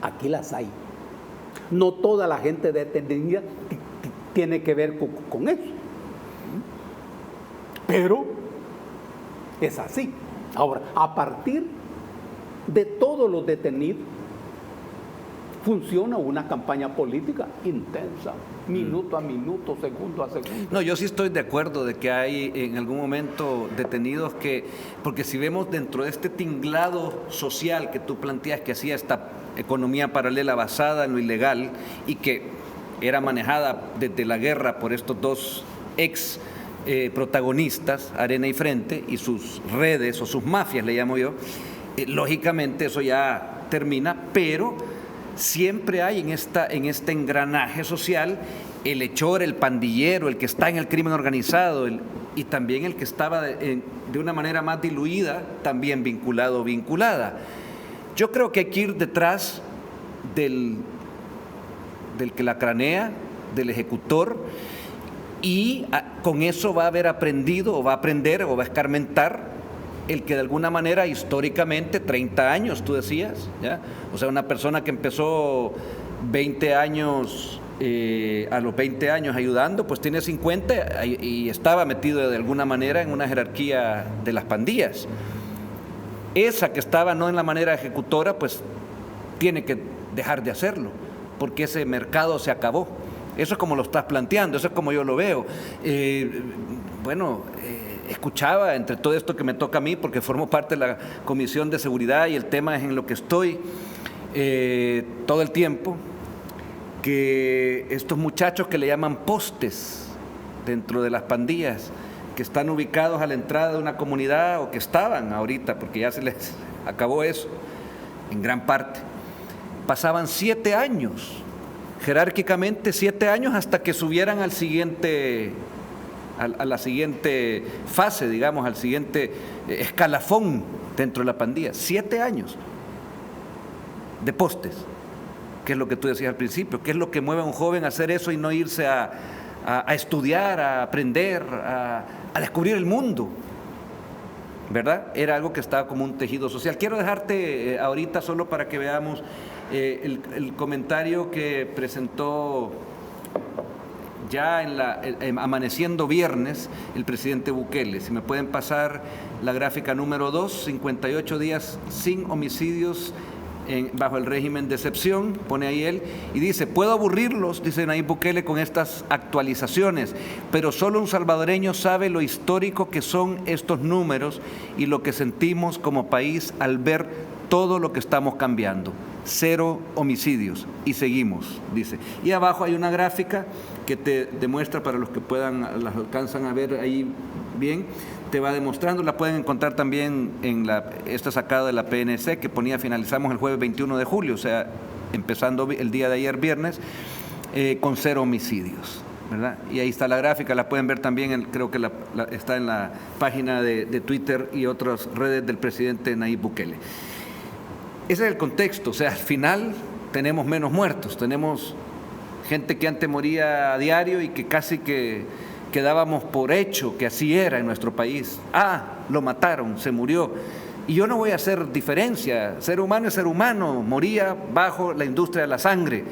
Aquí las hay. No toda la gente detenida tiene que ver con eso. Pero es así. Ahora, a partir de todos los detenidos, funciona una campaña política intensa, minuto a minuto, segundo a segundo. No, yo sí estoy de acuerdo de que hay en algún momento detenidos porque si vemos dentro de este tinglado social que tú planteas que hacía esta economía paralela basada en lo ilegal y que era manejada desde la guerra por estos dos ex protagonistas, Arena y Frente, y sus redes o sus mafias, le llamo yo, lógicamente eso ya termina, pero siempre hay en este engranaje social el hechor, el pandillero, el que está en el crimen organizado y también el que estaba de una manera más diluida, también vinculado o vinculada. Yo creo que hay que ir detrás del que la cranea, del ejecutor, y con eso va a haber aprendido o va a aprender o va a escarmentar el que de alguna manera históricamente, 30 años, tú decías, ¿ya? O sea, una persona que empezó 20 años, a los 20 años ayudando, pues tiene 50 y estaba metido de alguna manera en una jerarquía de las pandillas. Esa que estaba no en la manera ejecutora, pues tiene que dejar de hacerlo, porque ese mercado se acabó. Eso es como lo estás planteando, eso es como yo lo veo. Escuchaba entre todo esto que me toca a mí, porque formo parte de la Comisión de Seguridad y el tema es en lo que estoy todo el tiempo, que estos muchachos que le llaman postes dentro de las pandillas, que están ubicados a la entrada de una comunidad o que estaban ahorita, porque ya se les acabó eso, en gran parte, pasaban 7 años, jerárquicamente 7 años hasta que subieran al siguiente, a la siguiente fase, digamos, al siguiente escalafón dentro de la pandilla. 7 años de postes, que es lo que tú decías al principio, que es lo que mueve a un joven a hacer eso y no irse a estudiar, a aprender, a descubrir el mundo, ¿verdad? Era algo que estaba como un tejido social. Quiero dejarte ahorita solo para que veamos el comentario que presentó ya amaneciendo viernes el presidente Bukele. Si me pueden pasar la gráfica número 2, 58 días sin homicidios bajo el régimen de excepción, pone ahí él, y dice: puedo aburrirlos, dice Nayib Bukele, con estas actualizaciones, pero solo un salvadoreño sabe lo histórico que son estos números y lo que sentimos como país al ver todo lo que estamos cambiando. 0 homicidios y seguimos, dice. Y abajo hay una gráfica que te demuestra, para los que puedan, las alcanzan a ver ahí bien, te va demostrando, la pueden encontrar también en esta sacada de la PNC que ponía: finalizamos el jueves 21 de julio, o sea, empezando el día de ayer viernes, con 0 homicidios, ¿verdad? Y ahí está la gráfica, la pueden ver también, creo que está en la página de Twitter y otras redes del presidente Nayib Bukele. Ese es el contexto, o sea, al final tenemos menos muertos, tenemos gente que antes moría a diario y que casi que quedábamos por hecho que así era en nuestro país. Lo mataron, se murió. Y yo no voy a hacer diferencia, ser humano es ser humano, moría bajo la industria de la sangre.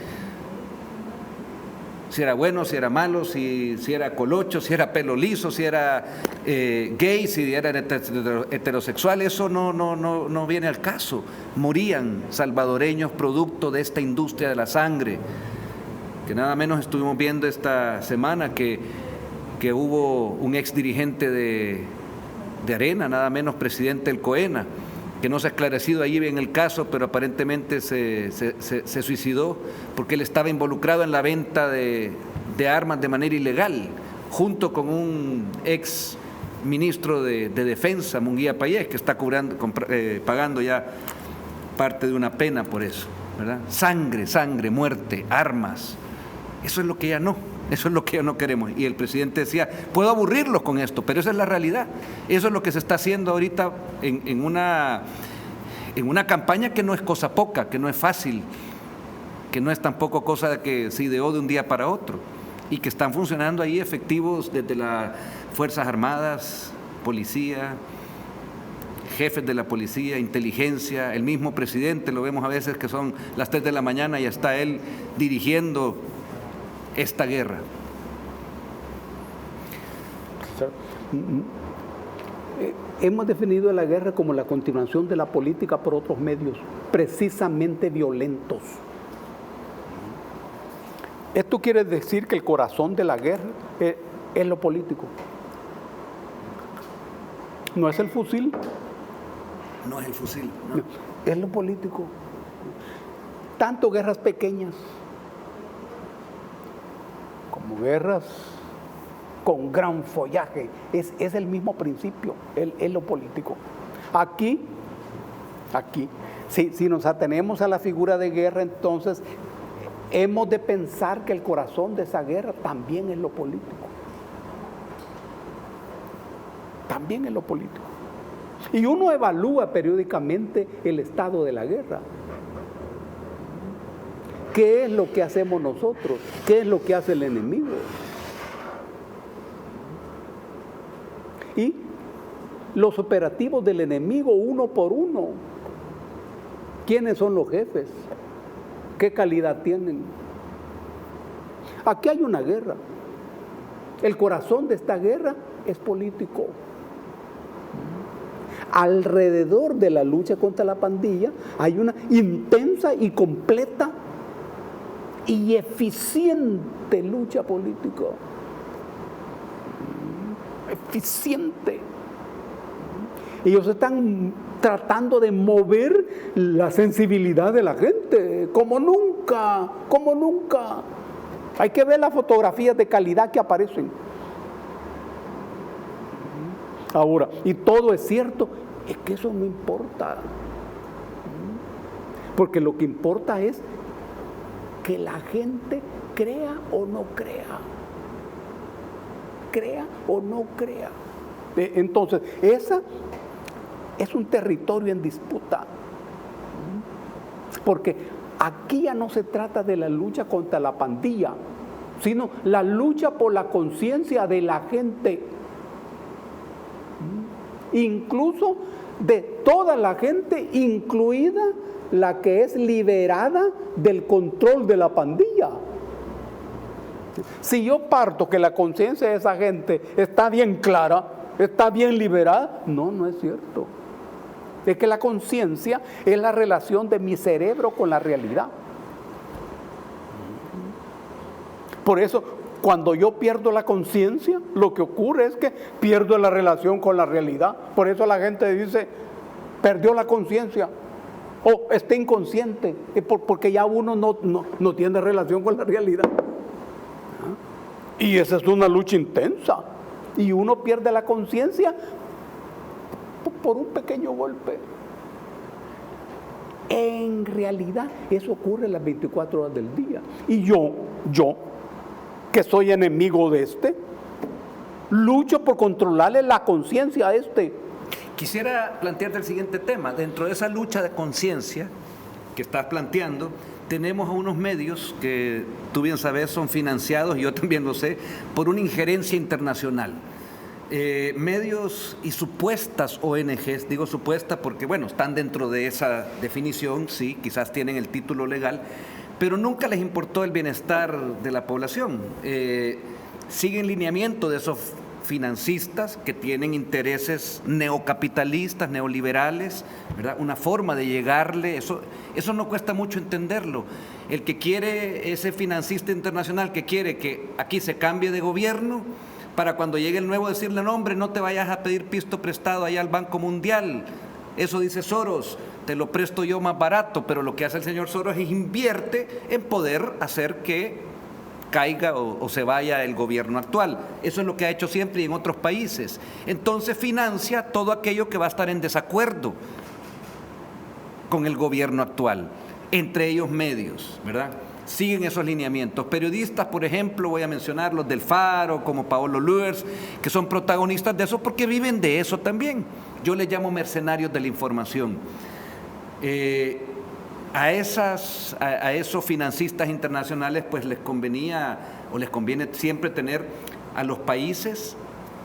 Si era bueno, si era malo, si era colocho, si era pelo liso, si era gay, si era heterosexual, eso no viene al caso. Morían salvadoreños producto de esta industria de la sangre, que nada menos estuvimos viendo esta semana que hubo un ex dirigente de Arena, nada menos presidente del COENA, que no se ha esclarecido ahí bien el caso, pero aparentemente se suicidó porque él estaba involucrado en la venta de armas de manera ilegal, junto con un ex ministro de Defensa, Munguía Payés, que está pagando ya parte de una pena por eso, ¿verdad? Sangre, muerte, armas. Eso es lo que ya no. Eso es lo que ya no queremos. Y el presidente decía, puedo aburrirlos con esto, pero esa es la realidad. Eso es lo que se está haciendo ahorita en una campaña que no es cosa poca, que no es fácil, que no es tampoco cosa que se ideó de un día para otro, y que están funcionando ahí efectivos desde las Fuerzas Armadas, policía, jefes de la policía, inteligencia, el mismo presidente, lo vemos a veces que son las 3 de la mañana y está él dirigiendo esta guerra. Hemos definido la guerra como la continuación de la política por otros medios, precisamente violentos. Esto quiere decir que el corazón de la guerra es lo político. No es el fusil. No es el fusil, no. Es lo político. Tanto guerras pequeñas como guerras con gran follaje, es el mismo principio, es lo político. Aquí, si nos atenemos a la figura de guerra, entonces hemos de pensar que el corazón de esa guerra también es lo político. También es lo político. Y uno evalúa periódicamente el estado de la guerra. ¿Qué es lo que hacemos nosotros? ¿Qué es lo que hace el enemigo? Y los operativos del enemigo uno por uno. ¿Quiénes son los jefes? ¿Qué calidad tienen? Aquí hay una guerra. El corazón de esta guerra es político. Alrededor de la lucha contra la pandilla hay una intensa y completa y eficiente lucha política. Eficiente. Ellos están tratando de mover la sensibilidad de la gente, como nunca. Hay que ver las fotografías de calidad que aparecen. Ahora, y todo es cierto, es que eso no importa. Porque lo que importa es que la gente crea o no crea. Crea o no crea. Entonces, esa es un territorio en disputa. Porque aquí ya no se trata de la lucha contra la pandilla, sino la lucha por la conciencia de la gente. Incluso de toda la gente, incluida la que es liberada del control de la pandilla. Si yo parto que la conciencia de esa gente está bien clara, está bien liberada, no es cierto. Es que la conciencia es la relación de mi cerebro con la realidad. Por eso, cuando yo pierdo la conciencia, lo que ocurre es que pierdo la relación con la realidad. Por eso la gente dice, perdió la conciencia o está inconsciente, porque ya uno no tiene relación con la realidad. Y esa es una lucha intensa. Y uno pierde la conciencia por un pequeño golpe. En realidad, eso ocurre las 24 horas del día. Y yo, que soy enemigo de lucho por controlarle la conciencia a Quisiera plantearte el siguiente tema. Dentro de esa lucha de conciencia que estás planteando, tenemos a unos medios que tú bien sabes son financiados, y yo también lo sé, por una injerencia internacional. medios y supuestas ONGs, digo supuestas porque, bueno, están dentro de esa definición, sí, quizás tienen el título legal, pero nunca les importó el bienestar de la población. Siguen lineamiento de esos financistas que tienen intereses neocapitalistas, neoliberales, ¿verdad? Una forma de llegarle, eso no cuesta mucho entenderlo. El que quiere, ese financista internacional que quiere que aquí se cambie de gobierno, para cuando llegue el nuevo decirle, no hombre, no te vayas a pedir pisto prestado allá al Banco Mundial, eso dice Soros, te lo presto yo más barato, pero lo que hace el señor Soros es invierte en poder hacer que caiga o se vaya el gobierno actual. Eso es lo que ha hecho siempre y en otros países. Entonces financia todo aquello que va a estar en desacuerdo con el gobierno actual, entre ellos medios, ¿verdad? Siguen esos lineamientos. Periodistas, por ejemplo, voy a mencionar los del Faro, como Paolo Luers, que son protagonistas de eso porque viven de eso también. Yo les llamo mercenarios de la información. A esos financistas internacionales pues les convenía o les conviene siempre tener a los países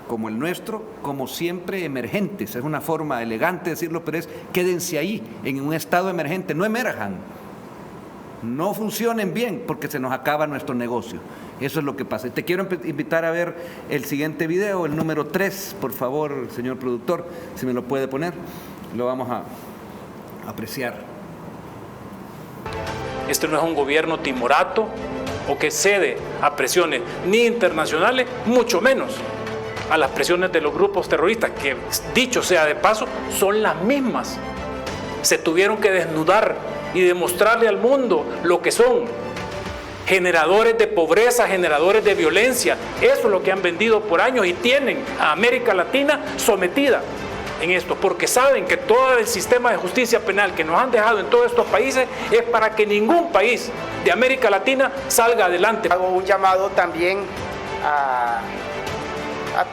como el nuestro, como siempre emergentes. Es una forma elegante de decirlo, pero es quédense ahí, en un estado emergente, no emerjan. No funcionen bien porque se nos acaba nuestro negocio. Eso es lo que pasa. Te quiero invitar a ver el siguiente video, el número 3, por favor, señor productor, si me lo puede poner. Lo vamos a apreciar. Este no es un gobierno timorato o que cede a presiones ni internacionales, mucho menos a las presiones de los grupos terroristas, que dicho sea de paso, son las mismas. Se tuvieron que desnudar y demostrarle al mundo lo que son: generadores de pobreza, generadores de violencia. Eso es lo que han vendido por años y tienen a América Latina sometida en esto, porque saben que todo el sistema de justicia penal que nos han dejado en todos estos países es para que ningún país de América Latina salga adelante. Hago un llamado también a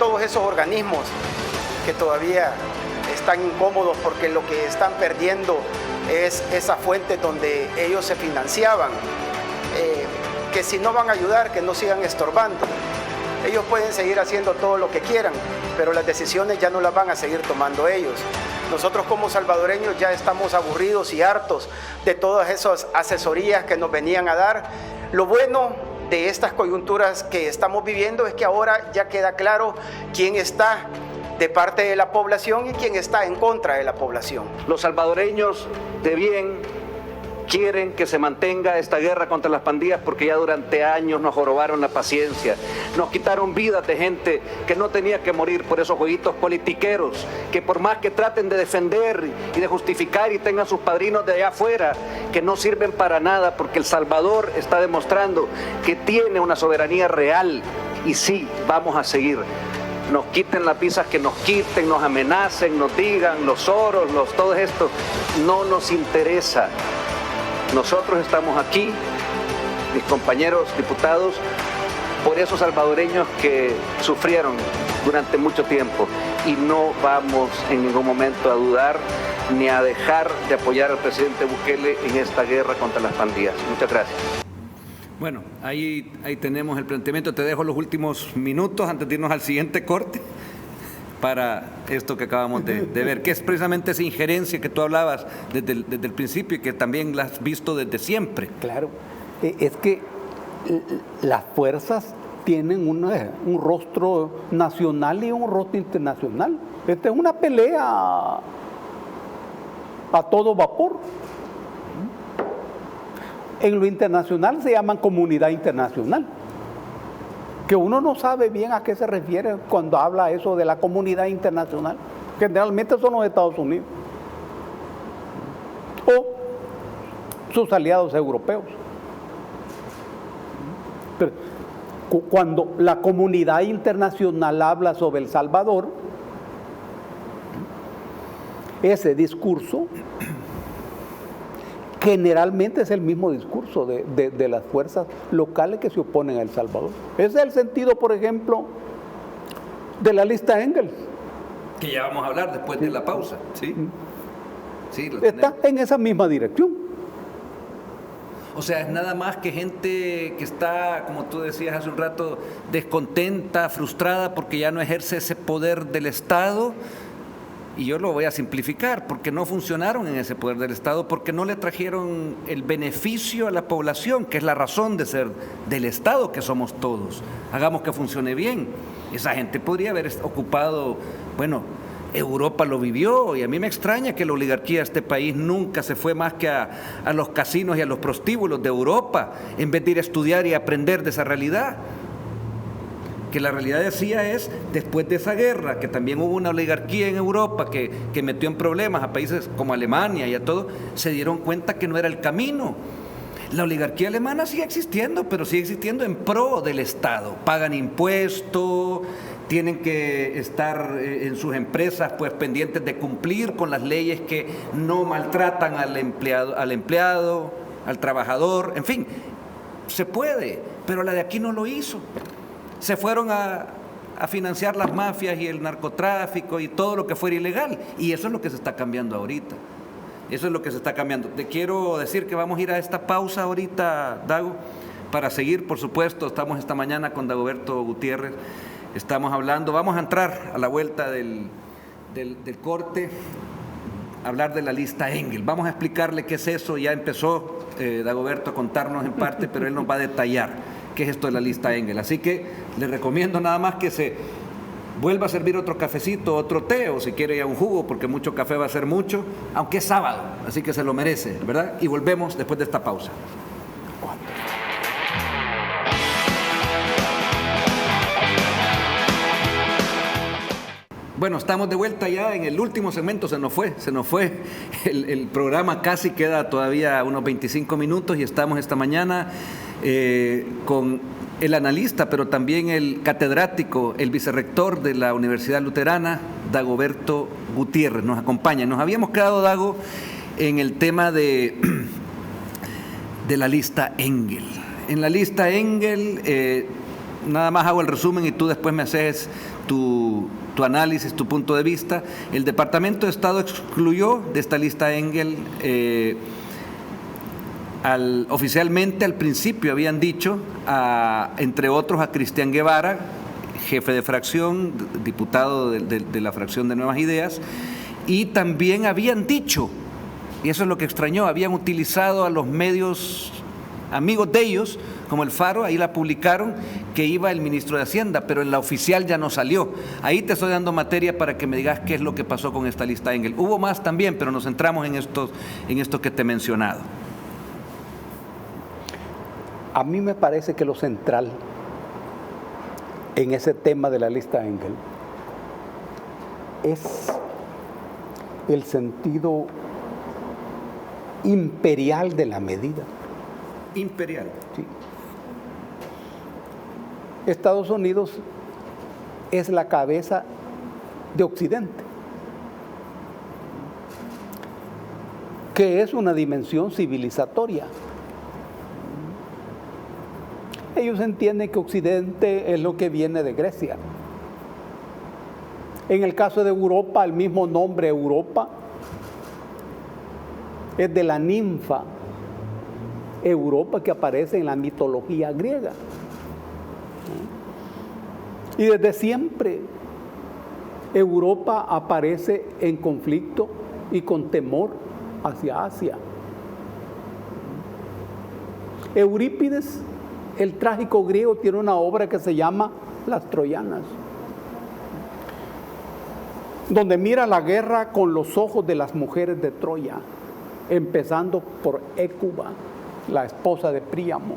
todos esos organismos que todavía están incómodos porque lo que están perdiendo es esa fuente donde ellos se financiaban, que si no van a ayudar, que no sigan estorbando. Ellos pueden seguir haciendo todo lo que quieran, pero las decisiones ya no las van a seguir tomando ellos. Nosotros como salvadoreños ya estamos aburridos y hartos de todas esas asesorías que nos venían a dar. Lo bueno de estas coyunturas que estamos viviendo es que ahora ya queda claro quién está de parte de la población y quién está en contra de la población. Los salvadoreños de bien quieren que se mantenga esta guerra contra las pandillas porque ya durante años nos jorobaron la paciencia, nos quitaron vidas de gente que no tenía que morir por esos jueguitos politiqueros, que por más que traten de defender y de justificar y tengan sus padrinos de allá afuera, que no sirven para nada, porque El Salvador está demostrando que tiene una soberanía real. Y sí, vamos a seguir. Nos quiten las visas que nos quiten, nos amenacen, nos digan, los Soros, todo esto, no nos interesa. Nosotros estamos aquí, mis compañeros diputados, por esos salvadoreños que sufrieron durante mucho tiempo, y no vamos en ningún momento a dudar ni a dejar de apoyar al presidente Bukele en esta guerra contra las pandillas. Muchas gracias. Bueno, ahí tenemos el planteamiento. Te dejo los últimos minutos antes de irnos al siguiente corte para esto que acabamos de ver, que es precisamente esa injerencia que tú hablabas desde el principio y que también la has visto desde siempre. Claro, es que las fuerzas tienen un rostro nacional y un rostro internacional. Esta es una pelea a todo vapor. En lo internacional se llaman comunidad internacional, que uno no sabe bien a qué se refiere cuando habla eso de la comunidad internacional. Generalmente son los Estados Unidos o sus aliados europeos. Pero cuando la comunidad internacional habla sobre El Salvador, ese discurso generalmente es el mismo discurso de las fuerzas locales que se oponen a El Salvador. Ese es el sentido, por ejemplo, de la lista Engels. Que ya vamos a hablar después de la pausa, ¿sí? Sí, está en esa misma dirección. O sea, es nada más que gente que está, como tú decías hace un rato, descontenta, frustrada porque ya no ejerce ese poder del Estado. Y yo lo voy a simplificar, porque no funcionaron en ese poder del Estado, porque no le trajeron el beneficio a la población, que es la razón de ser del Estado que somos todos. Hagamos que funcione bien. Esa gente podría haber ocupado, bueno, Europa lo vivió, y a mí me extraña que la oligarquía de este país nunca se fue más que a los casinos y a los prostíbulos de Europa, en vez de ir a estudiar y aprender de esa realidad. Que la realidad decía es, después de esa guerra, que también hubo una oligarquía en Europa que metió en problemas a países como Alemania y a todo, se dieron cuenta que no era el camino. La oligarquía alemana sigue existiendo, pero sigue existiendo en pro del Estado. Pagan impuestos, tienen que estar en sus empresas pues pendientes de cumplir con las leyes que no maltratan al empleado, al trabajador, en fin, se puede, pero la de aquí no lo hizo. Se fueron a financiar las mafias y el narcotráfico y todo lo que fuera ilegal. Y eso es lo que se está cambiando ahorita. Eso es lo que se está cambiando. Te quiero decir que vamos a ir a esta pausa ahorita, Dago, para seguir, por supuesto. Estamos esta mañana con Dagoberto Gutiérrez. Estamos hablando, vamos a entrar a la vuelta del corte, a hablar de la lista Engel. Vamos a explicarle qué es eso. Ya empezó Dagoberto a contarnos en parte, pero él nos va a detallar qué es esto de la lista Engel. Así que le recomiendo nada más que se vuelva a servir otro cafecito, otro té, o si quiere ya un jugo, porque mucho café va a ser mucho, aunque es sábado, así que se lo merece, ¿verdad? Y volvemos después de esta pausa. Bueno, estamos de vuelta ya en el último segmento, se nos fue el programa, casi queda todavía unos 25 minutos y estamos esta mañana con el analista, pero también el catedrático, el vicerrector de la Universidad Luterana, Dagoberto Gutiérrez, nos acompaña. Nos habíamos quedado, Dago, en el tema de la lista Engel. En la lista Engel, nada más hago el resumen y tú después me haces tu análisis, tu punto de vista. El Departamento de Estado excluyó de esta lista Engel, oficialmente al principio habían dicho, entre otros, a Cristian Guevara, jefe de fracción, diputado de la fracción de Nuevas Ideas, y también habían dicho, y eso es lo que extrañó, habían utilizado a los medios amigos de ellos, como el Faro, ahí la publicaron, que iba el ministro de Hacienda, pero en la oficial ya no salió. Ahí te estoy dando materia para que me digas qué es lo que pasó con esta lista Engel. Hubo más también, pero nos centramos en esto que te he mencionado. A mí me parece que lo central en ese tema de la lista Engel es el sentido imperial de la medida. Imperial. Sí. Estados Unidos es la cabeza de Occidente, que es una dimensión civilizatoria. Ellos entienden que Occidente es lo que viene de Grecia. En el caso de Europa, el mismo nombre Europa es de la ninfa Europa que aparece en la mitología griega. Y desde siempre Europa aparece en conflicto y con temor hacia Asia. Eurípides, el trágico griego, tiene una obra que se llama Las Troyanas, donde mira la guerra con los ojos de las mujeres de Troya, empezando por Hécuba, la esposa de Príamo.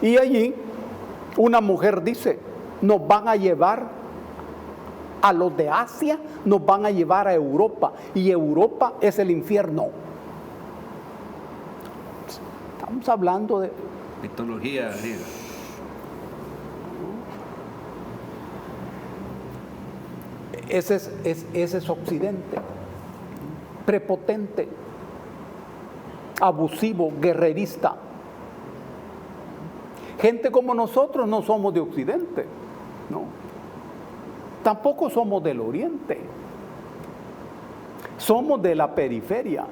Y allí una mujer dice: nos van a llevar a los de Asia, nos van a llevar a Europa, y Europa es el infierno. Estamos hablando de mitología griega. Ese es Occidente, prepotente, abusivo, guerrerista. Gente como nosotros no somos de Occidente, no. Tampoco somos del Oriente. Somos de la periferia.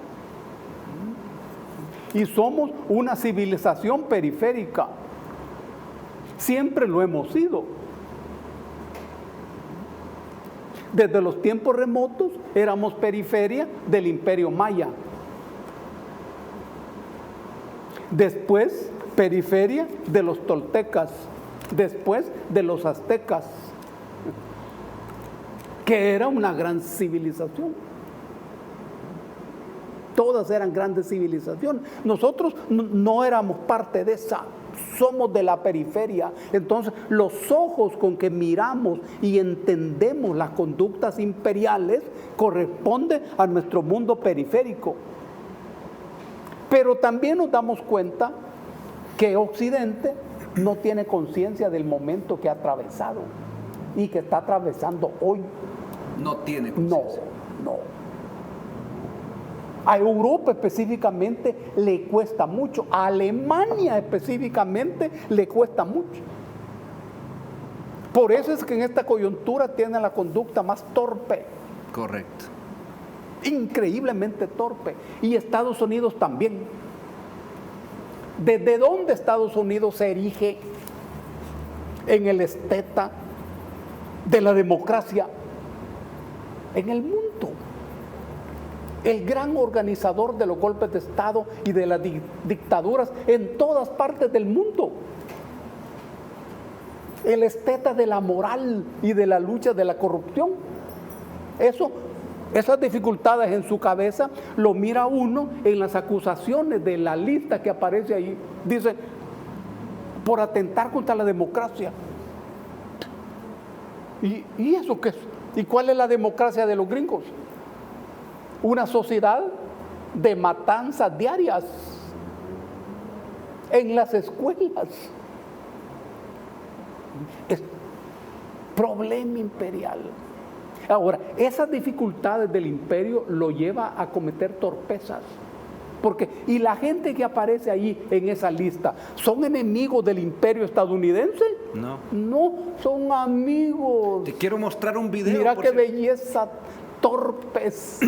y somos una civilización periférica. Siempre lo hemos sido. Desde los tiempos remotos éramos periferia del Imperio Maya. Después, periferia de los toltecas. Después, de los aztecas, que era una gran civilización. Todas eran grandes civilizaciones. Nosotros no éramos parte de esa. Somos de la periferia. Entonces, los ojos con que miramos y entendemos las conductas imperiales corresponden a nuestro mundo periférico. Pero también nos damos cuenta que Occidente no tiene conciencia del momento que ha atravesado y que está atravesando hoy. No tiene conciencia. No. A Europa específicamente le cuesta mucho, a Alemania específicamente le cuesta mucho. Por eso es que en esta coyuntura tiene la conducta más torpe. Correcto. Increíblemente torpe. Y Estados Unidos también. ¿Desde dónde Estados Unidos se erige en el esteta de la democracia en el mundo? El gran organizador de los golpes de Estado y de las dictaduras en todas partes del mundo. El esteta de la moral y de la lucha de la corrupción. Esas dificultades en su cabeza lo mira uno en las acusaciones de la lista que aparece ahí. Dice, por atentar contra la democracia. ¿Y eso qué es? ¿Y cuál es la democracia de los gringos? Una sociedad de matanzas diarias en las escuelas. Es problema imperial. Ahora, esas dificultades del imperio lo lleva a cometer torpezas. Y la gente que aparece ahí en esa lista, ¿son enemigos del imperio estadounidense? No, son amigos. Te quiero mostrar un video. Mira qué belleza, torpes.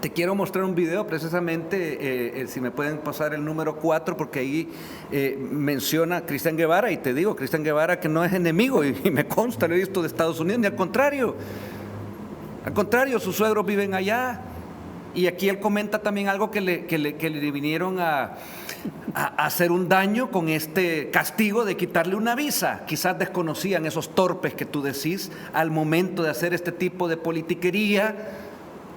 Te quiero mostrar un video precisamente, si me pueden pasar el número 4, porque ahí menciona a Cristian Guevara, y te digo, Cristian Guevara que no es enemigo, y me consta, lo he visto de Estados Unidos, ni al contrario, sus suegros viven allá, y aquí él comenta también algo que le vinieron a hacer un daño con este castigo de quitarle una visa. Quizás desconocían esos torpes que tú decís al momento de hacer este tipo de politiquería.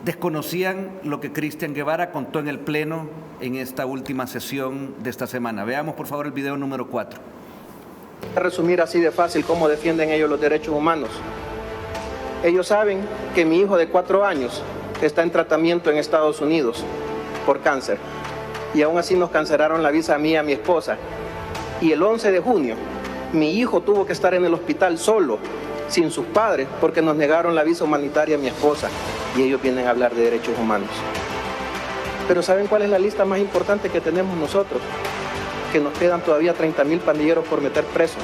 Desconocían lo que Cristian Guevara contó en el Pleno en esta última sesión de esta semana. Veamos, por favor, el video número 4. Voy a resumir así de fácil cómo defienden ellos los derechos humanos. Ellos saben que mi hijo de 4 años está en tratamiento en Estados Unidos por cáncer. Y aún así nos cancelaron la visa a mí y a mi esposa. Y el 11 de junio, mi hijo tuvo que estar en el hospital solo, sin sus padres, porque nos negaron la visa humanitaria a mi esposa. Y ellos vienen a hablar de derechos humanos. Pero ¿saben cuál es la lista más importante que tenemos nosotros? Que nos quedan todavía 30,000 pandilleros por meter presos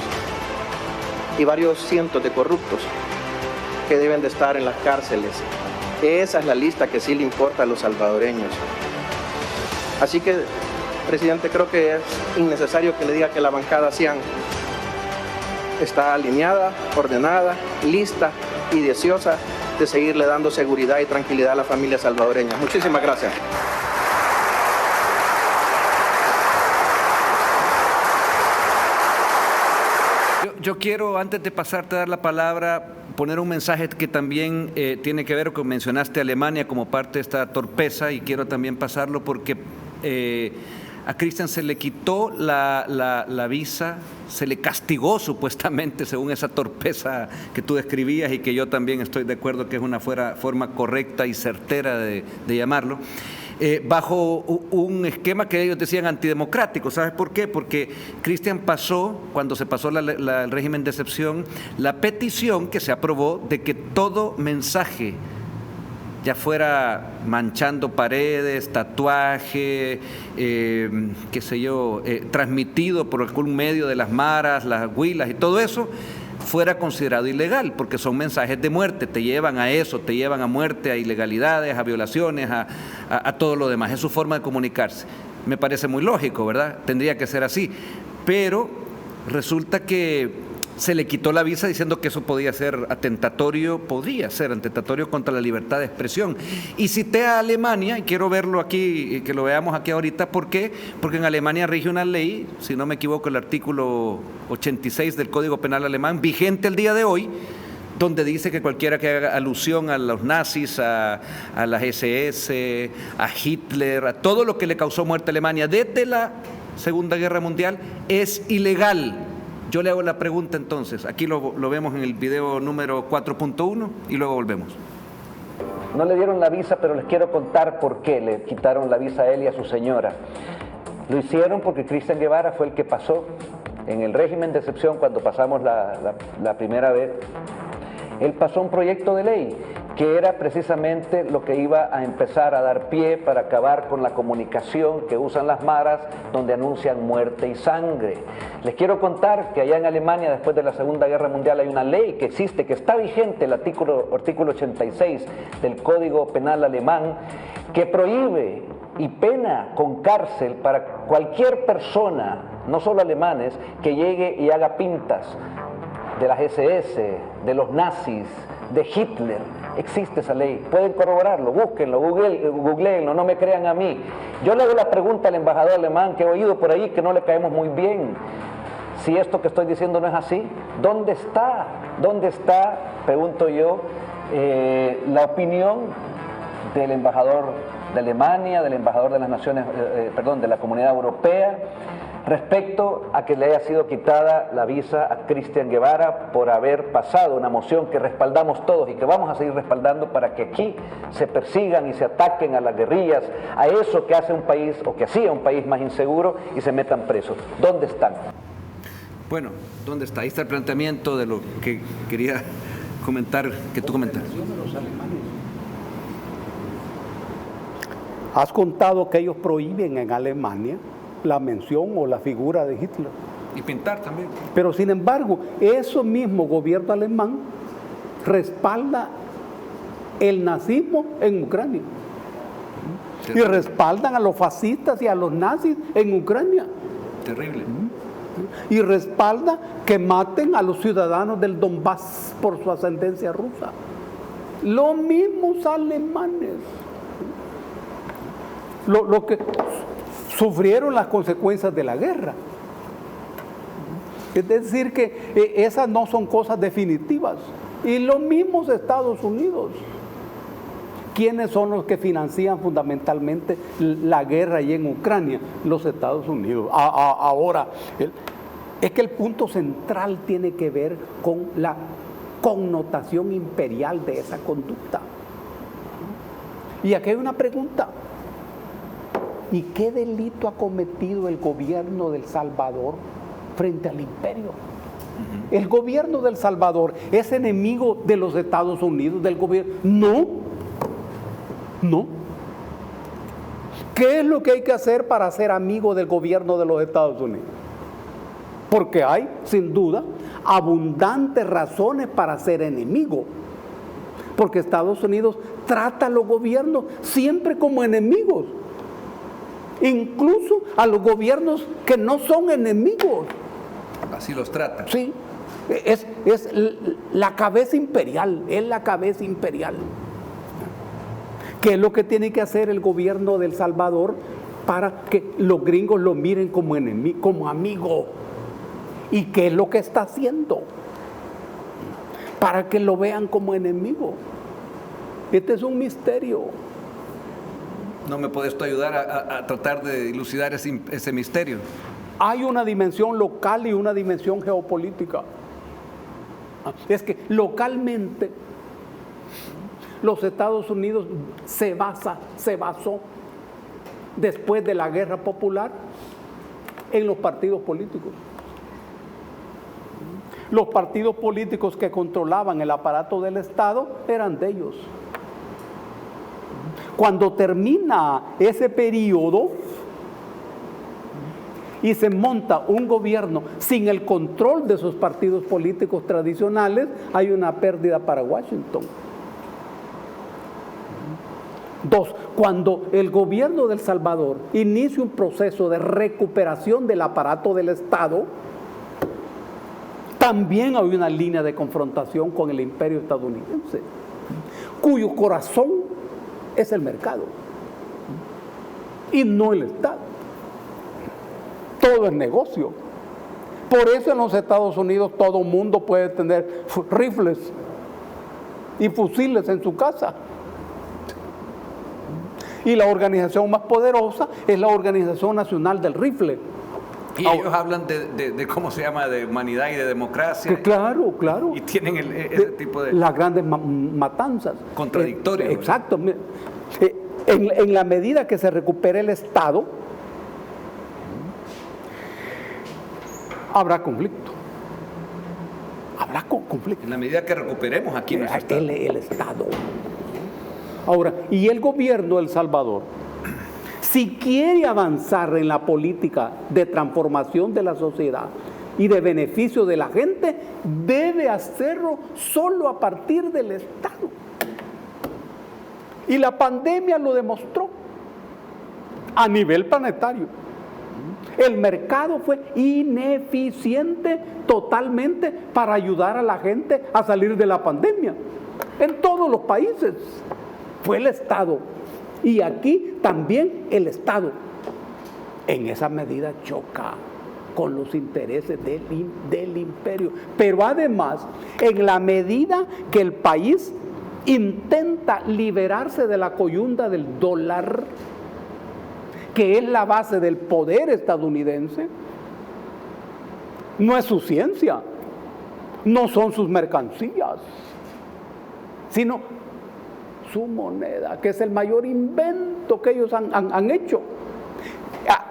y varios cientos de corruptos que deben de estar en las cárceles. Esa es la lista que sí le importa a los salvadoreños. Así que, presidente, creo que es innecesario que le diga que la bancada CIAN está alineada, ordenada, lista y deseosa de seguirle dando seguridad y tranquilidad a la familia salvadoreña. Muchísimas gracias. Yo quiero, antes de pasarte a dar la palabra, poner un mensaje que también tiene que ver con, mencionaste a Alemania como parte de esta torpeza, y quiero también pasarlo porque a Cristian se le quitó la visa, se le castigó supuestamente según esa torpeza que tú describías y que yo también estoy de acuerdo que es una forma correcta y certera de llamarlo, bajo un esquema que ellos decían antidemocrático. ¿Sabes por qué? Porque Cristian pasó, cuando se pasó el régimen de excepción, la petición que se aprobó de que todo mensaje, ya fuera manchando paredes, tatuaje, qué sé yo, transmitido por algún medio de las maras, las huilas y todo eso, fuera considerado ilegal, porque son mensajes de muerte, te llevan a eso, te llevan a muerte, a ilegalidades, a violaciones, a todo lo demás, es su forma de comunicarse. me parece muy lógico, ¿verdad? Tendría que ser así. Pero resulta que se le quitó la visa diciendo que eso podía ser atentatorio contra la libertad de expresión. Y cité a Alemania, y quiero verlo aquí, que lo veamos aquí ahorita. ¿Por qué? Porque en Alemania rige una ley, si no me equivoco, el artículo 86 del Código Penal alemán, vigente el día de hoy, donde dice que cualquiera que haga alusión a los nazis, a las SS, a Hitler, a todo lo que le causó muerte a Alemania desde la Segunda Guerra Mundial, es ilegal. Yo le hago la pregunta entonces, aquí lo vemos en el video número 4.1 y luego volvemos. No le dieron la visa, pero les quiero contar por qué le quitaron la visa a él y a su señora. Lo hicieron porque Cristian Guevara fue el que pasó en el régimen de excepción cuando pasamos la primera vez. Él pasó un proyecto de ley que era precisamente lo que iba a empezar a dar pie para acabar con la comunicación que usan las maras, donde anuncian muerte y sangre. Les quiero contar que allá en Alemania, después de la Segunda Guerra Mundial, hay una ley que existe, que está vigente, el artículo 86 del Código Penal alemán, que prohíbe y pena con cárcel para cualquier persona, no solo alemanes, que llegue y haga pintas de las SS, de los nazis, de Hitler. Existe esa ley, pueden corroborarlo, búsquenlo, googleenlo, no me crean a mí. Yo le hago la pregunta al embajador alemán, que he oído por ahí que no le caemos muy bien. Si esto que estoy diciendo no es así, ¿dónde está, pregunto yo, la opinión del embajador de Alemania, del embajador de las naciones, de la Comunidad Europea, respecto a que le haya sido quitada la visa a Cristian Guevara por haber pasado una moción que respaldamos todos y que vamos a seguir respaldando para que aquí se persigan y se ataquen a las guerrillas, a eso que hace un país o que hacía un país más inseguro, y se metan presos? ¿Dónde están? Bueno, ¿dónde está? Ahí está el planteamiento de lo que quería comentar, que tú comentaras. Has contado que ellos prohíben en Alemania la mención o la figura de Hitler. Y pintar también. Pero sin embargo, ese mismo gobierno alemán respalda el nazismo en Ucrania. Sí. Y respaldan a los fascistas y a los nazis en Ucrania. Terrible. Y respalda que maten a los ciudadanos del Donbass por su ascendencia rusa. Los mismos alemanes. Lo que sufrieron las consecuencias de la guerra. Es decir, que esas no son cosas definitivas. Y los mismos Estados Unidos. ¿Quiénes son los que financian fundamentalmente la guerra allí en Ucrania? Los Estados Unidos. Ahora, es que el punto central tiene que ver con la connotación imperial de esa conducta. Y aquí hay una pregunta. ¿Y qué delito ha cometido el gobierno del Salvador frente al imperio? ¿El gobierno del Salvador es enemigo de los Estados Unidos, del gobierno? No. ¿Qué es lo que hay que hacer para ser amigo del gobierno de los Estados Unidos? Porque hay, sin duda, abundantes razones para ser enemigo. Porque Estados Unidos trata a los gobiernos siempre como enemigos. Incluso a los gobiernos que no son enemigos. Así los trata. Sí, es la cabeza imperial, es la cabeza imperial. ¿Qué es lo que tiene que hacer el gobierno de El Salvador para que los gringos lo miren como enemigo, como amigo? ¿Y qué es lo que está haciendo para que lo vean como enemigo? Este es un misterio. ¿No me puedes tú ayudar a tratar de dilucidar ese misterio? Hay una dimensión local y una dimensión geopolítica. Es que localmente los Estados Unidos se basó después de la guerra popular en los partidos políticos. Los partidos políticos que controlaban el aparato del Estado eran de ellos. Cuando termina ese periodo y se monta un gobierno sin el control de esos partidos políticos tradicionales, hay una pérdida para Washington. Dos, cuando el gobierno de El Salvador inicia un proceso de recuperación del aparato del Estado, también hay una línea de confrontación con el imperio estadounidense, cuyo corazón es el mercado y no el Estado. Todo es negocio. Por eso en los Estados Unidos todo mundo puede tener rifles y fusiles en su casa. Y la organización más poderosa es la Organización Nacional del Rifle. Y ellos hablan de ¿cómo se llama?, de humanidad y de democracia. Que claro. Y tienen ese tipo de... Las grandes matanzas. Contradictorias. Exacto. En la medida que se recupere el Estado, habrá conflicto. Habrá conflicto. En la medida que recuperemos aquí nuestro Estado. El Estado. Ahora, y el gobierno de El Salvador, si quiere avanzar en la política de transformación de la sociedad y de beneficio de la gente, debe hacerlo solo a partir del Estado. Y la pandemia lo demostró a nivel planetario. El mercado fue ineficiente totalmente para ayudar a la gente a salir de la pandemia. En todos los países fue el Estado. Y aquí también el Estado, en esa medida, choca con los intereses del imperio. Pero además, en la medida que el país intenta liberarse de la coyunda del dólar, que es la base del poder estadounidense, no es su ciencia, no son sus mercancías, sino su moneda, que es el mayor invento que ellos han hecho.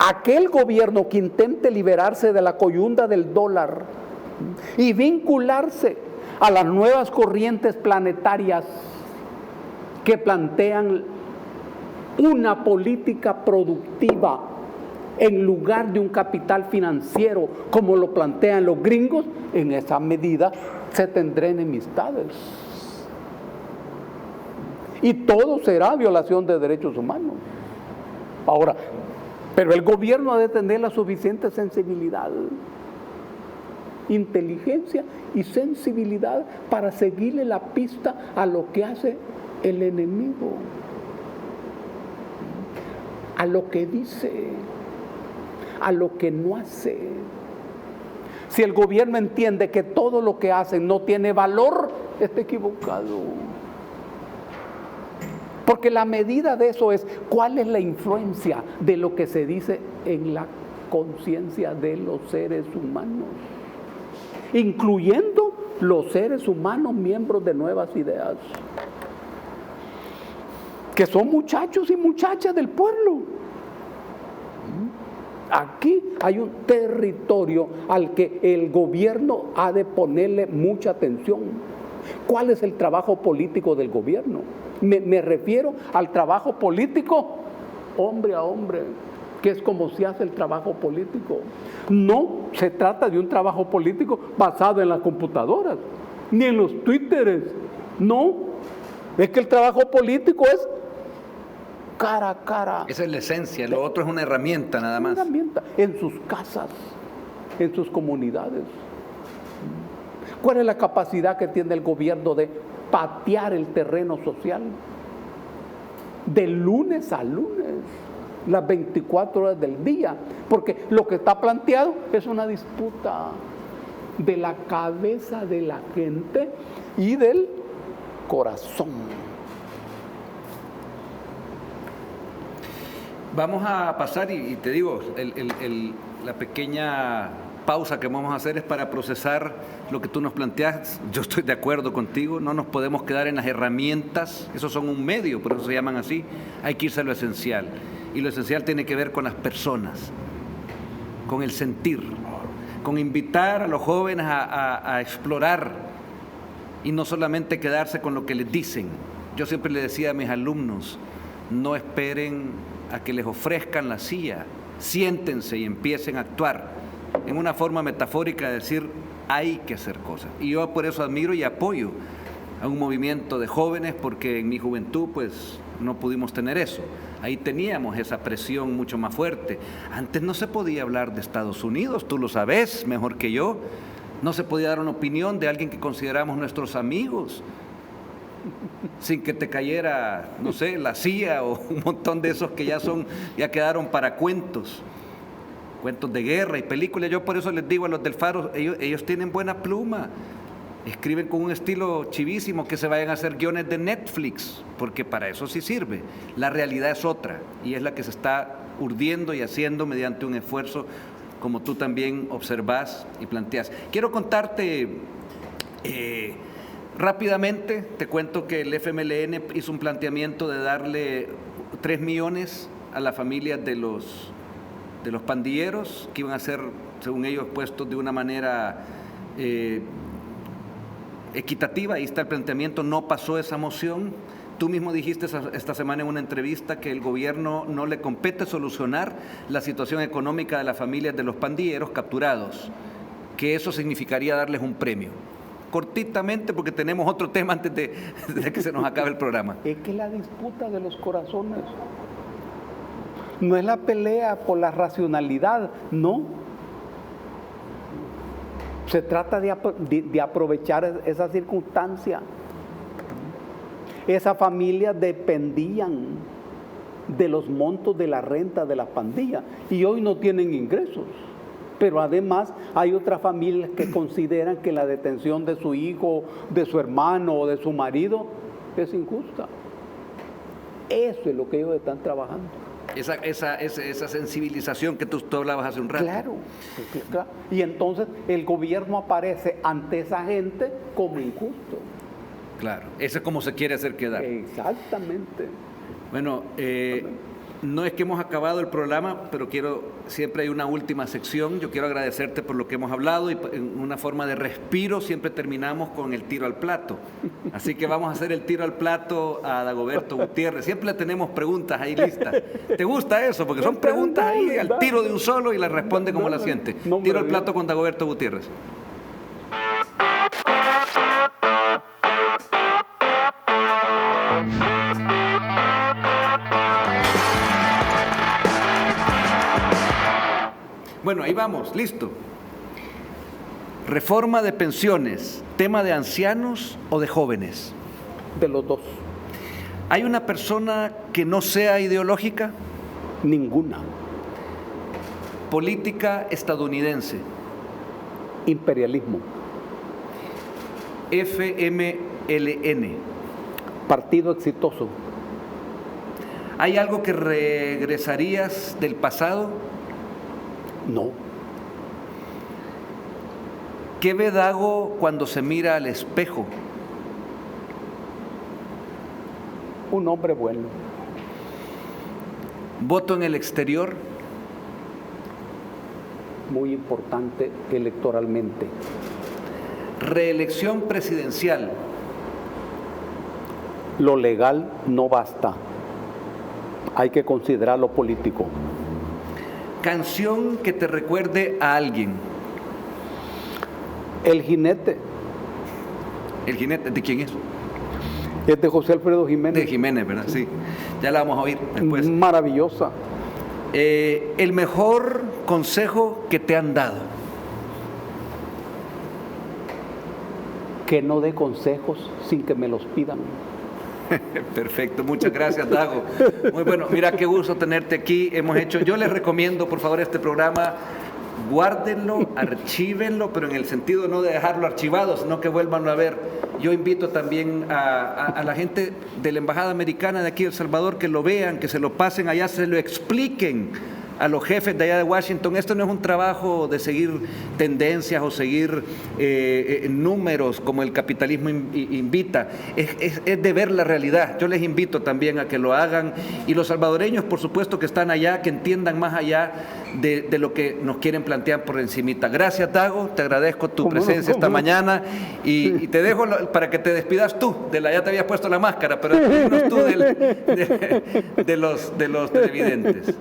Aquel gobierno que intente liberarse de la coyunda del dólar y vincularse a las nuevas corrientes planetarias que plantean una política productiva en lugar de un capital financiero como lo plantean los gringos, en esa medida se tendrán enemistades. Y todo será violación de derechos humanos. Ahora, pero el gobierno ha de tener la suficiente sensibilidad, inteligencia y sensibilidad para seguirle la pista a lo que hace el enemigo, a lo que dice, a lo que no hace. Si el gobierno entiende que todo lo que hacen no tiene valor, está equivocado. Porque la medida de eso es cuál es la influencia de lo que se dice en la conciencia de los seres humanos, incluyendo los seres humanos miembros de Nuevas Ideas, que son muchachos y muchachas del pueblo. Aquí hay un territorio al que el gobierno ha de ponerle mucha atención. ¿Cuál es el trabajo político del gobierno? Me refiero al trabajo político hombre a hombre, que es como se hace el trabajo político. No se trata de un trabajo político basado en las computadoras, ni en los twitteres. No, es que el trabajo político es cara a cara. Esa es la esencia, lo otro es una herramienta nada más. Una herramienta, en sus casas, en sus comunidades. ¿Cuál es la capacidad que tiene el gobierno de patear el terreno social de lunes a lunes, las 24 horas del día? Porque lo que está planteado es una disputa de la cabeza de la gente y del corazón. Vamos a pasar y te digo, la pequeña pausa que vamos a hacer es para procesar lo que tú nos planteas. Yo estoy de acuerdo contigo, no nos podemos quedar en las herramientas, esos son un medio, por eso se llaman así, hay que irse a lo esencial. Y lo esencial tiene que ver con las personas, con el sentir, con invitar a los jóvenes a explorar y no solamente quedarse con lo que les dicen. Yo siempre le decía a mis alumnos, no esperen a que les ofrezcan la silla, siéntense y empiecen a actuar. En una forma metafórica de decir, hay que hacer cosas. Y yo por eso admiro y apoyo a un movimiento de jóvenes, porque en mi juventud, pues, no pudimos tener eso. Ahí teníamos esa presión mucho más fuerte. Antes no se podía hablar de Estados Unidos, tú lo sabes mejor que yo. No se podía dar una opinión de alguien que consideramos nuestros amigos, sin que te cayera, no sé, la CIA o un montón de esos que ya quedaron para cuentos de guerra y películas. Yo por eso les digo a los del Faro, ellos tienen buena pluma, escriben con un estilo chivísimo, que se vayan a hacer guiones de Netflix, porque para eso sí sirve. La realidad es otra, y es la que se está urdiendo y haciendo mediante un esfuerzo, como tú también observás y planteás. Quiero contarte rápidamente, te cuento que el FMLN hizo un planteamiento de darle 3 millones a las familias de los pandilleros, que iban a ser, según ellos, puestos de una manera equitativa. Ahí está el planteamiento, no pasó esa moción. Tú mismo dijiste esta semana en una entrevista que el gobierno no le compete solucionar la situación económica de las familias de los pandilleros capturados, que eso significaría darles un premio. Cortitamente, porque tenemos otro tema antes de que se nos acabe el programa. Es que la disputa de los corazones no es la pelea por la racionalidad, no. Se trata de aprovechar esa circunstancia. Esas familias dependían de los montos de la renta de las pandillas y hoy no tienen ingresos. Pero además hay otras familias que consideran que la detención de su hijo, de su hermano o de su marido es injusta. Eso es lo que ellos están trabajando. Esa sensibilización que tú hablabas hace un rato. Claro. Y entonces el gobierno aparece ante esa gente como injusto. Claro, eso es como se quiere hacer quedar. Exactamente. Bueno, no es que hemos acabado el programa, pero siempre hay una última sección. Yo quiero agradecerte por lo que hemos hablado y en una forma de respiro siempre terminamos con el tiro al plato. Así que vamos a hacer el tiro al plato a Dagoberto Gutiérrez. Siempre le tenemos preguntas ahí listas. ¿Te gusta eso? Porque son preguntas ahí al tiro de un solo y las responde como la siente. Tiro al plato con Dagoberto Gutiérrez. Bueno, ahí vamos, listo. Reforma de pensiones, ¿tema de ancianos o de jóvenes? De los dos. ¿Hay una persona que no sea ideológica? Ninguna. Política estadounidense. Imperialismo. FMLN. Partido exitoso. ¿Hay algo que regresarías del pasado? No. ¿Qué ve Dago cuando se mira al espejo? Un hombre bueno. ¿Voto en el exterior? Muy importante electoralmente. ¿Reelección presidencial? Lo legal no basta. Hay que considerar lo político. ¿Canción que te recuerde a alguien? El jinete. ¿El jinete de quién es? Es de José Alfredo Jiménez. De Jiménez, ¿verdad? Sí. Ya la vamos a oír después. Maravillosa. El mejor consejo que te han dado. Que no dé consejos sin que me los pidan. Perfecto, muchas gracias, Dago. Muy bueno, mira qué gusto tenerte aquí. Yo les recomiendo, por favor, este programa. Guárdenlo, archívenlo, pero en el sentido no de dejarlo archivado, sino que vuélvanlo a ver. Yo invito también a la gente de la Embajada Americana de aquí de El Salvador que lo vean, que se lo pasen allá, se lo expliquen a los jefes de allá de Washington. Esto no es un trabajo de seguir tendencias o seguir números como el capitalismo invita, es de ver la realidad. Yo les invito también a que lo hagan, y los salvadoreños, por supuesto, que están allá, que entiendan más allá de lo que nos quieren plantear por encimita. Gracias, Dago, te agradezco tu presencia esta mañana y te dejo para que te despidas tú, ya te habías puesto la máscara, pero despídenos tú de los televidentes.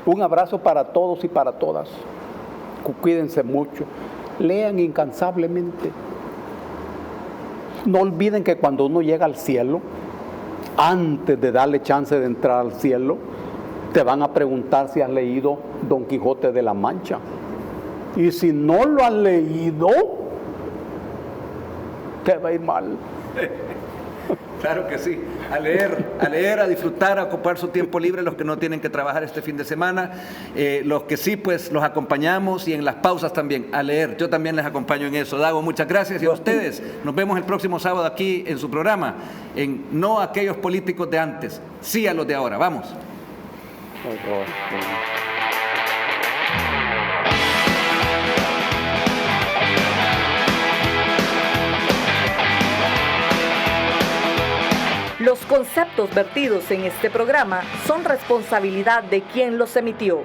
Un abrazo para todos y para todas. Cuídense mucho. Lean incansablemente. No olviden que cuando uno llega al cielo, antes de darle chance de entrar al cielo, te van a preguntar si has leído Don Quijote de la Mancha. Y si no lo has leído, te va a ir mal. Claro que sí, a leer, a disfrutar, a ocupar su tiempo libre, los que no tienen que trabajar este fin de semana, los que sí, pues los acompañamos, y en las pausas también, a leer. Yo también les acompaño en eso. Dago, muchas gracias, y a ustedes nos vemos el próximo sábado aquí en su programa, en No a aquellos políticos de antes, sí a los de ahora. Vamos. Los conceptos vertidos en este programa son responsabilidad de quien los emitió.